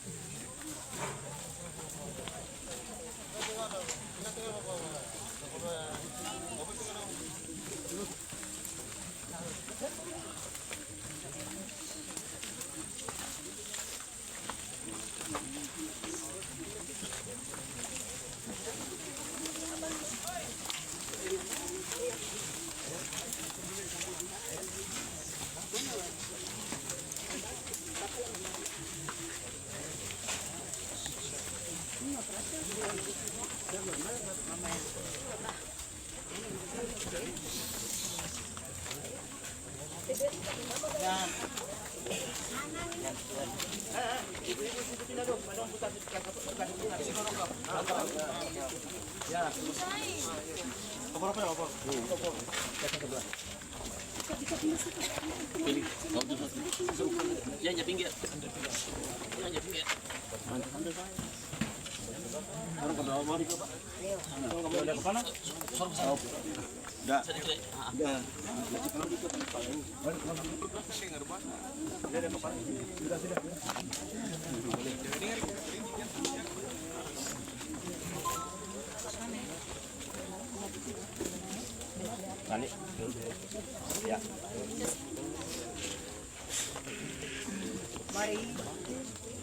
Mari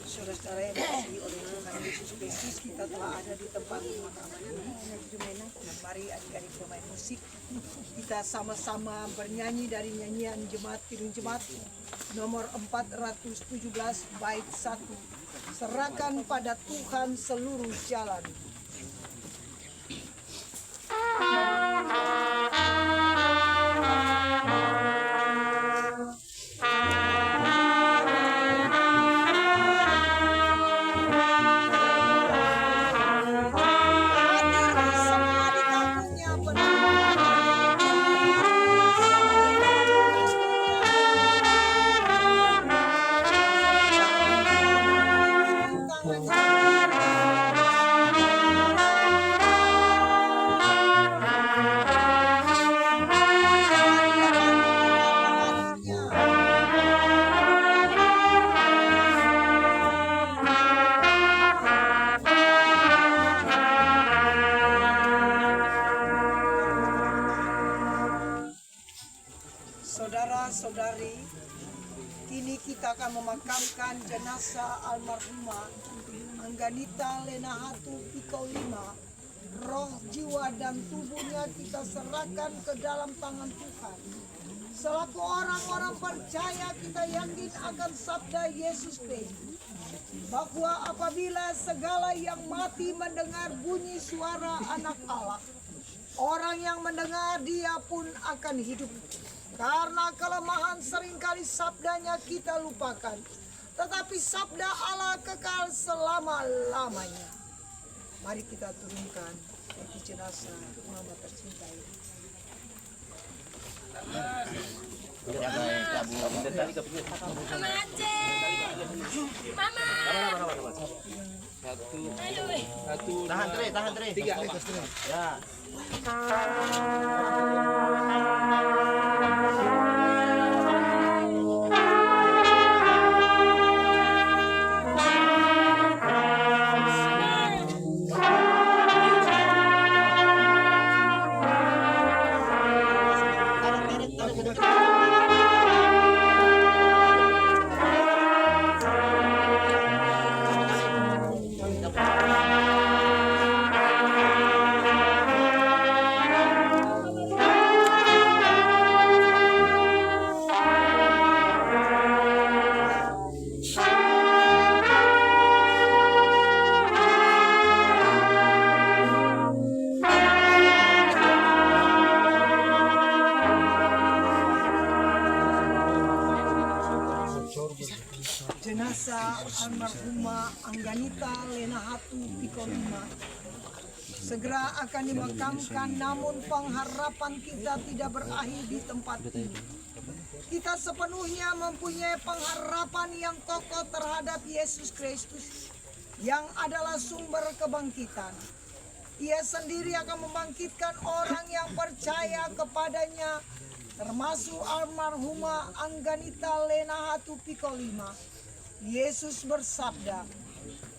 saudara-saudara yang dikasihi oleh Tuhan Yesus Kristus, kita telah ada di tempat pemakaman ini. Dan mari adik-adik pemain musik, kita sama-sama bernyanyi dari nyanyian Jemaat Kidung Jemaat nomor 417 bait 1. Serahkan pada Tuhan seluruh jalan. Saudara-saudari, kini kita akan memakamkan jenazah almarhumah Angganita Lenahatu Pikau Lima. Roh, jiwa, dan tubuhnya kita serahkan ke dalam tangan Tuhan. Selaku orang-orang percaya, kita yakin akan sabda Yesus Kristus, bahwa apabila segala yang mati mendengar bunyi suara Anak Allah, orang yang mendengar dia pun akan hidup. Karena kelemahan seringkali sabdanya kita lupakan, tetapi sabda Allah kekal selama-lamanya. Mari kita turunkan bagi jenazah mama tercintai. Tahan tre. 3. Ya. Jenazah almarhumah Angganita Lenahatu Pikau Lima segera akan dimakamkan, namun pengharapan kita tidak berakhir di tempat ini. Kita sepenuhnya mempunyai pengharapan yang kokoh terhadap Yesus Kristus yang adalah sumber kebangkitan. Ia sendiri akan membangkitkan orang yang percaya kepadanya, termasuk almarhumah Angganita Lenahatu Pikau Lima. Yesus bersabda,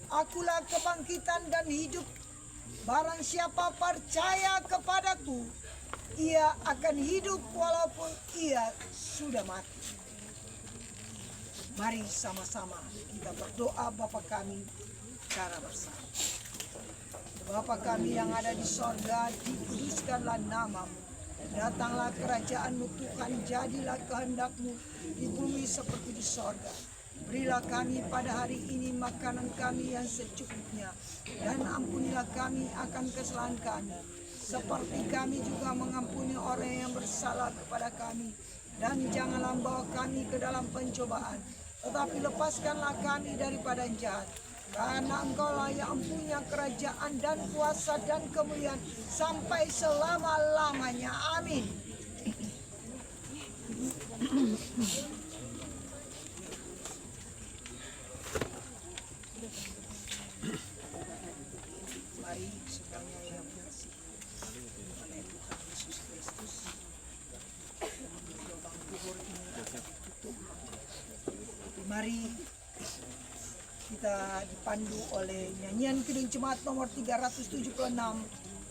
"Akulah kebangkitan dan hidup. Barang siapa percaya kepadaku, ia akan hidup walaupun ia sudah mati." Mari sama-sama kita berdoa. Bapa kami secara bersama. Bapa kami yang ada di sorga, dikuduskanlah namamu. Datanglah kerajaanmu Tuhan, jadilah kehendakmu di bumi seperti di sorga. Berilah kami pada hari ini makanan kami yang secukupnya, dan ampunilah kami akan kesalahan kami, seperti kami juga mengampuni orang yang bersalah kepada kami. Dan janganlah bawa kami ke dalam pencobaan, tetapi lepaskanlah kami daripada yang jahat. Karena Engkaulah yang punya kerajaan dan kuasa dan kemuliaan sampai selama-lamanya. Amin. Mari semuanya yang bersih oleh Tuhan Yesus Kristus. Lubang kubur ini akan ditutup. Mari kita dipandu oleh nyanyian Kidung Jemaat nomor 376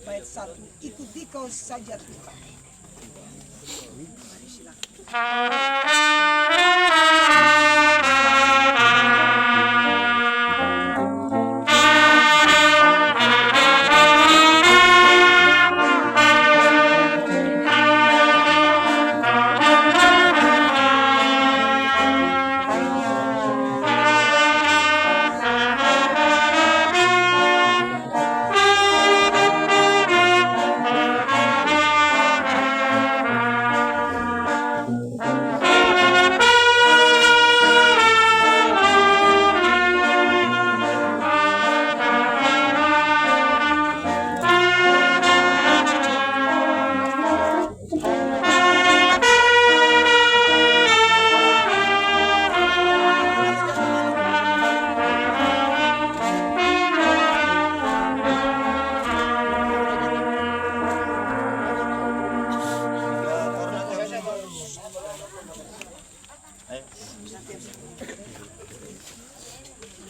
bait 1. Ikuti kau saja Tuhan. Mari silakan.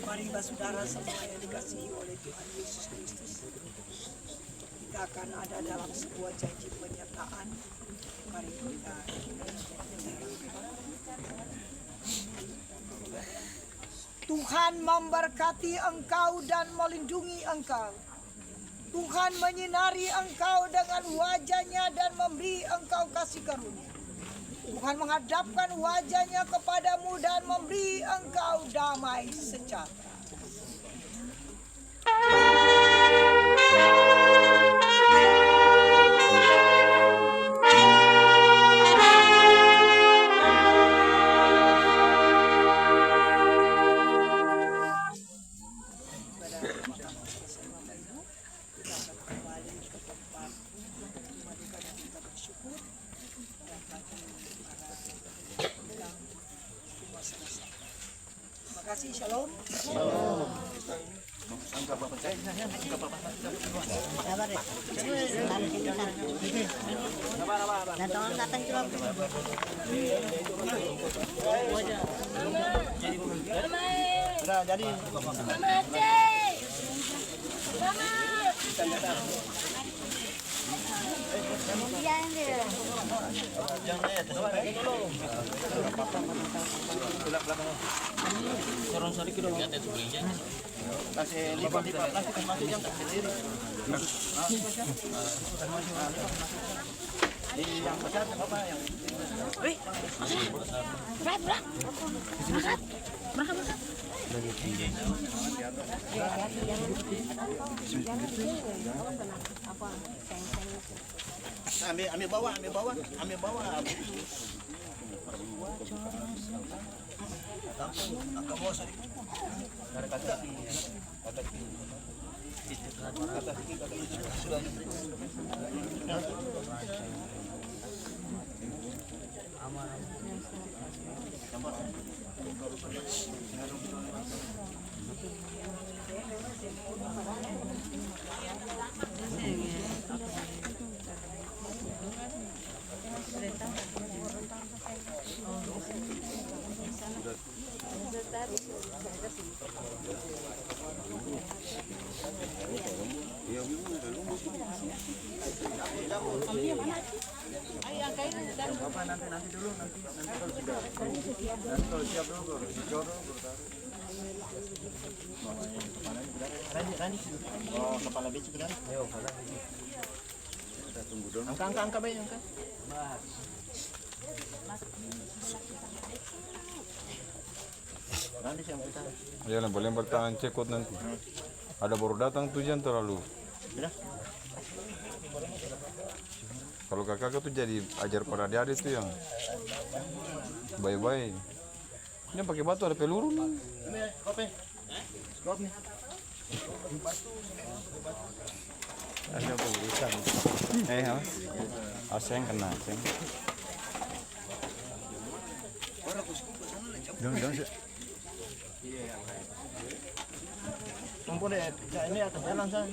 Mari saudara semua yang dikasihi oleh Tuhan Yesus Kristus. Kita akan ada dalam sebuah janji penyertaan. Mari kita Tuhan memberkati engkau dan melindungi engkau. Tuhan menyinari engkau dengan wajahnya dan memberi engkau kasih karunia. Tuhan menghadapkan wajahnya kepadamu dan memberi engkau damai sejahtera. Terima kasih, shalom. Ambil bawa. Oh, kepala becu kan? Kita tunggu dulu. Angka bayi, angka. Nanti siapa kita? Ya, boleh bertahan cekot nanti. Ada baru datang tujuan terlalu. Kalau kakak tuh jadi ajar pada adik itu yang baik-baik. Ini pakai batu ada peluru nih. Stop nih. Ada urusan. Mas. Aseng kena, aseng. Dong. Tumpul deh, ini atas jalan san.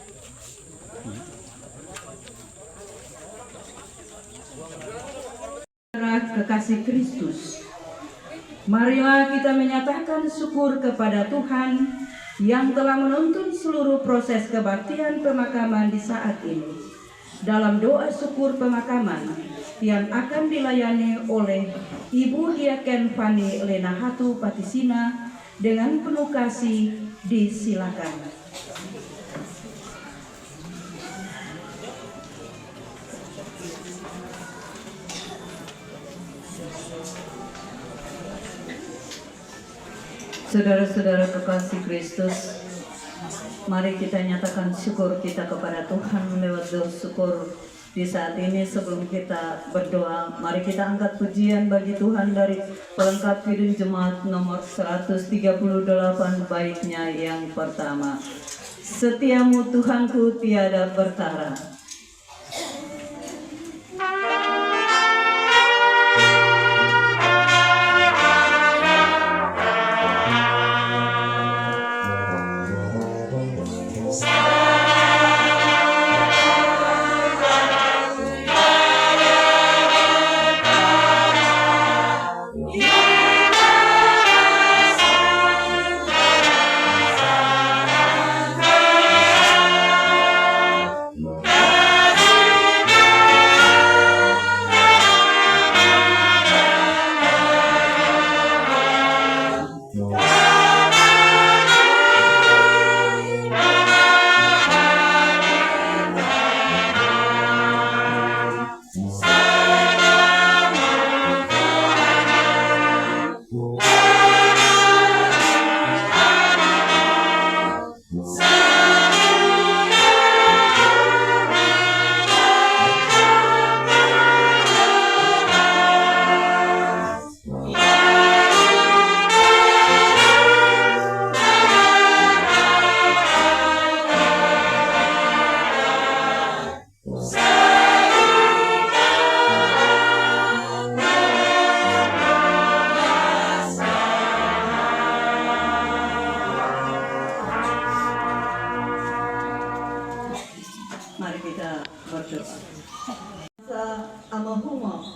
Kekasih Kristus, marilah kita menyatakan syukur kepada Tuhan yang telah menuntun seluruh proses kebaktian pemakaman di saat ini dalam doa syukur pemakaman yang akan dilayani oleh Ibu Diaken Fani Lenahatu Patisina dengan penuh kasih. Disilakan. Saudara-saudara kekasih Kristus, mari kita nyatakan syukur kita kepada Tuhan lewat doa syukur di saat ini. Sebelum kita berdoa, mari kita angkat pujian bagi Tuhan dari pelengkap Kidung Jemaat nomor 138 baitnya yang pertama. Setiamu Tuhanku tiada bertara.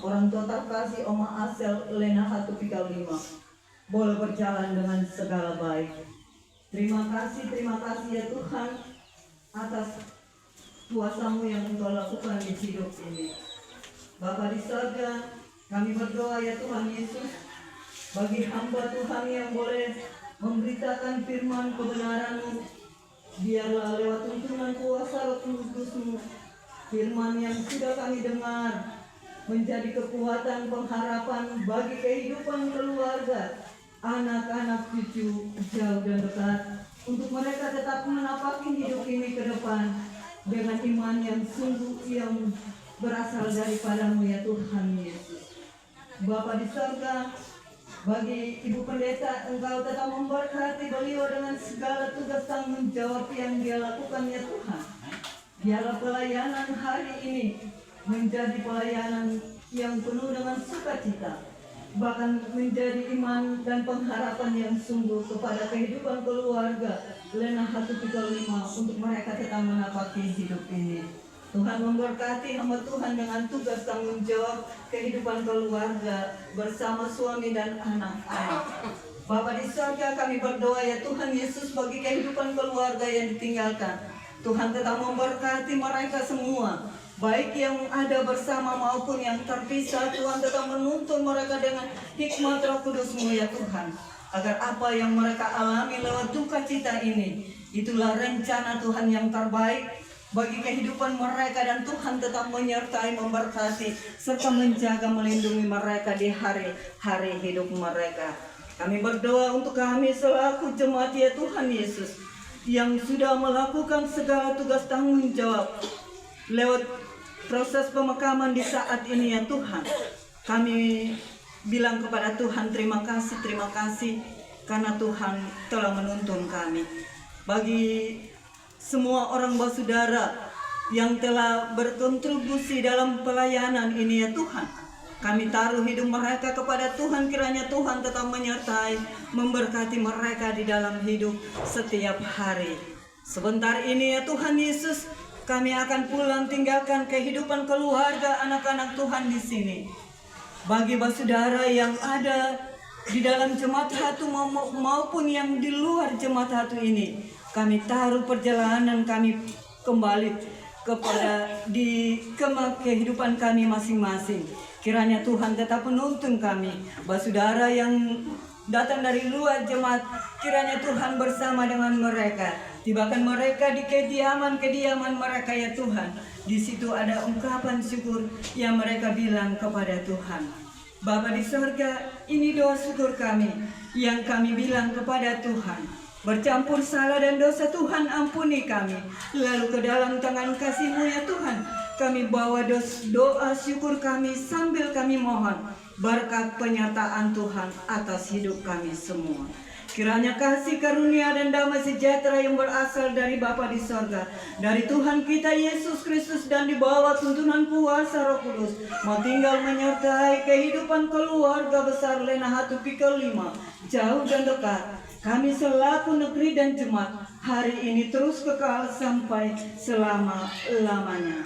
Orang tua terkasih Oma Asel Lenahatu Pikau 5 boleh berjalan dengan segala baik. Terima kasih ya Tuhan atas kuasa-Mu yang Engkau lakukan di hidup ini. Bapa di surga, kami berdoa ya Tuhan Yesus, bagi hamba Tuhan yang boleh memberitakan firman kebenaran-Mu, biarlah lewat tuntunan kuasa Roh Kudus-Mu, firman yang sudah kami dengar menjadi kekuatan pengharapan bagi kehidupan keluarga, anak-anak cucu jauh dan dekat, untuk mereka tetap menapaki hidup ini ke depan dengan iman yang sungguh yang berasal daripada-Mu ya Tuhan Yesus. Bapa di surga, bagi Ibu Pendeta, Engkau tetap memberkati beliau dengan segala tugas tanggung jawab yang dia lakukan ya Tuhan. Biarlah pelayanan hari ini menjadi pelayanan yang penuh dengan sukacita, bahkan menjadi iman dan pengharapan yang sungguh kepada kehidupan keluarga Lenahatu Pikau 5 untuk mereka tetap menapaki hidup ini. Tuhan memberkati hamba Tuhan dengan tugas tanggung jawab kehidupan keluarga bersama suami dan anak-anak. Bapa di surga, kami berdoa ya Tuhan Yesus, bagi kehidupan keluarga yang ditinggalkan, Tuhan tetap memberkati mereka semua, baik yang ada bersama maupun yang terpisah. Tuhan tetap menuntun mereka dengan hikmat Roh Kudus-Mu ya Tuhan, agar apa yang mereka alami lewat duka cita ini, itulah rencana Tuhan yang terbaik bagi kehidupan mereka, dan Tuhan tetap menyertai, memberkati, serta menjaga, melindungi mereka di hari-hari hidup mereka. Kami berdoa untuk kami selaku jemaat ya Tuhan Yesus, yang sudah melakukan segala tugas tanggung jawab lewat proses pemakaman di saat ini ya Tuhan. Kami bilang kepada Tuhan terima kasih karena Tuhan telah menuntun kami. Bagi semua orang saudara yang telah berkontribusi dalam pelayanan ini ya Tuhan, kami taruh hidup mereka kepada Tuhan, kiranya Tuhan tetap menyertai, memberkati mereka di dalam hidup setiap hari. Sebentar ini ya Tuhan Yesus, kami akan pulang tinggalkan kehidupan keluarga anak-anak Tuhan di sini. Bagi saudara yang ada di dalam jemaat Hatu maupun yang di luar jemaat Hatu ini, kami taruh perjalanan kami kembali kepada kehidupan kami masing-masing. Kiranya Tuhan tetap menuntun kami. Saudara yang datang dari luar jemaat, kiranya Tuhan bersama dengan mereka. Tibakan mereka di kediaman mereka ya Tuhan. Di situ ada ungkapan syukur yang mereka bilang kepada Tuhan. Bapa di surga, ini doa syukur kami yang kami bilang kepada Tuhan. Bercampur salah dan dosa Tuhan, ampuni kami. Lalu ke dalam tangan kasih-Mu ya Tuhan, kami bawa doa syukur kami sambil kami mohon berkat penyertaan Tuhan atas hidup kami semua. Kiranya kasih karunia dan damai sejahtera yang berasal dari Bapa di sorga, dari Tuhan kita Yesus Kristus, dan di bawah tuntunan kuasa Roh Kudus, mau tinggal menyertai kehidupan keluarga besar Lena Hatu Pikul 5, jauh dan dekat. Kami selaku negeri dan jemaat hari ini terus kekal sampai selama-lamanya.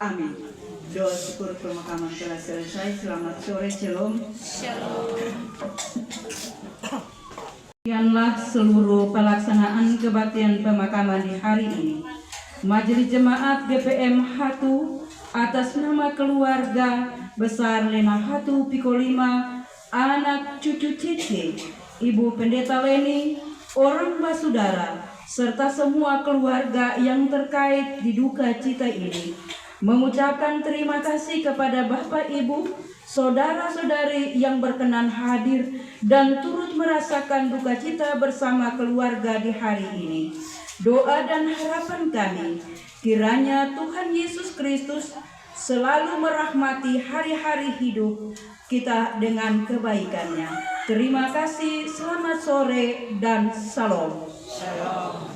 Amin. Doa syukur pemakaman telah selesai. Selamat sore, Shalom. Demikianlah seluruh pelaksanaan kebaktian pemakaman di hari ini. Majelis Jemaat GPM Hatu atas nama keluarga besar Lena Hatu Pikul 5, anak cucu Cici, Ibu Pendeta Leni, orang saudara, serta semua keluarga yang terkait di duka cita ini, mengucapkan terima kasih kepada Bapak Ibu, saudara-saudari yang berkenan hadir dan turut merasakan duka cita bersama keluarga di hari ini. Doa dan harapan kami, kiranya Tuhan Yesus Kristus selalu merahmati hari-hari hidup kita dengan kebaikannya. Terima kasih, selamat sore, dan salam. Jauh.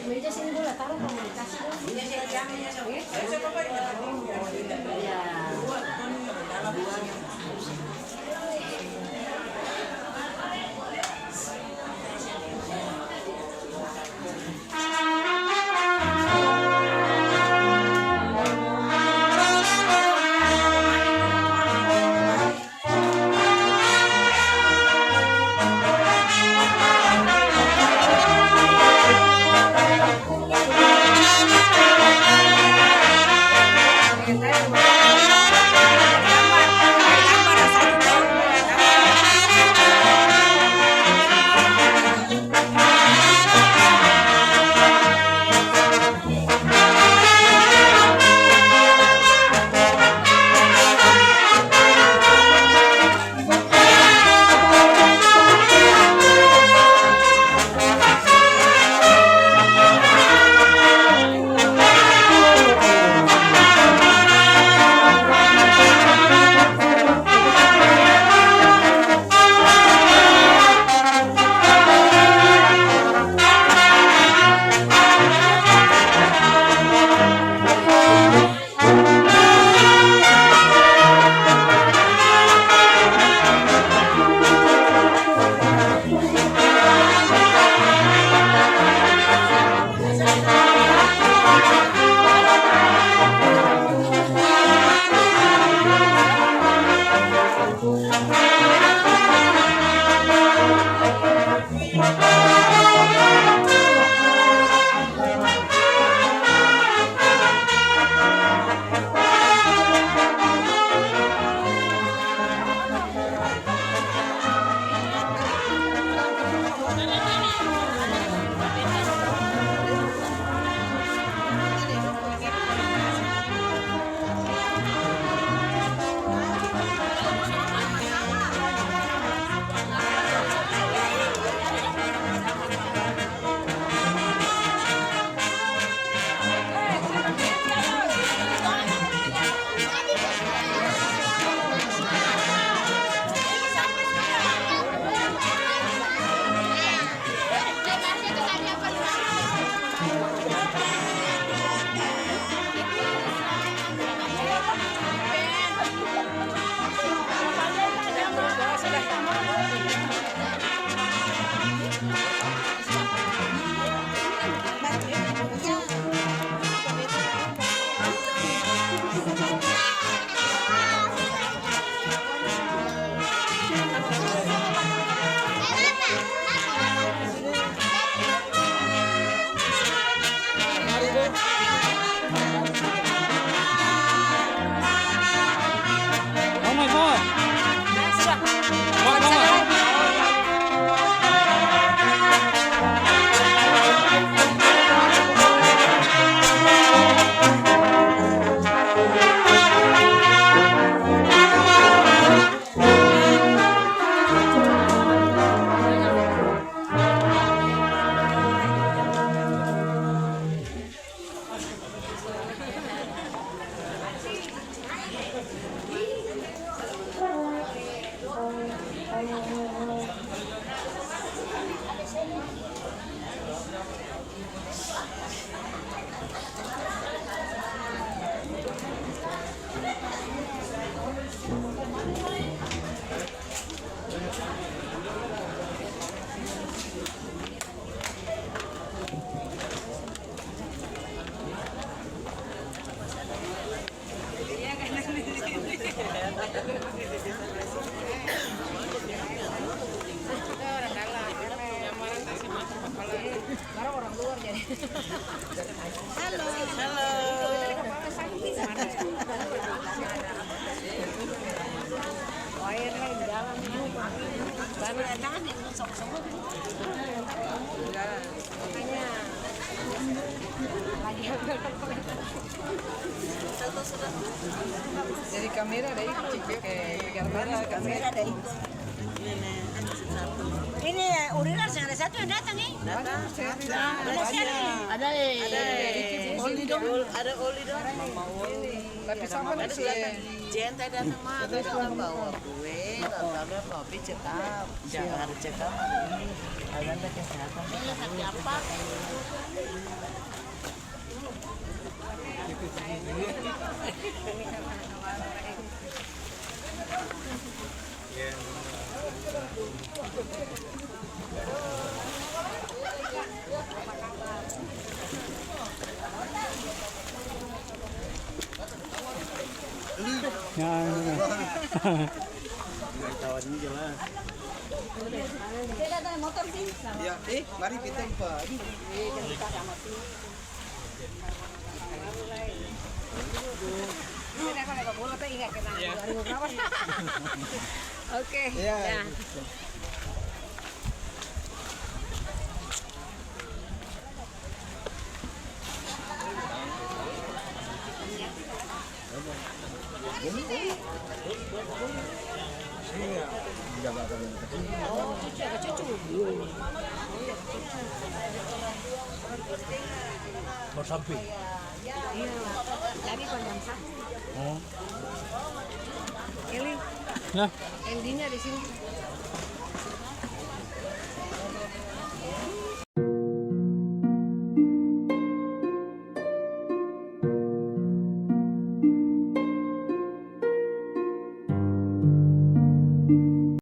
Meja sini dulu lah, taruh komunikasi. Jadi kamera ada ikut, kamera ada ikut. Ini Urinar ada satu yang datang nih. Datang, Ada Oli dong. Ada Oli dong. tapi sama nih sih. Jenta datang mah datang bawa kue, lalu kopi cekap, jangan cekap hari ini. Ada kesehatan. Ini sakit apa? Dia datang motor sih. Ya, mari kita buat. Oke. Ya. Mau samping. Iya. Lagi kondensat. Oh. Eli. Nah. Endingnya di sini.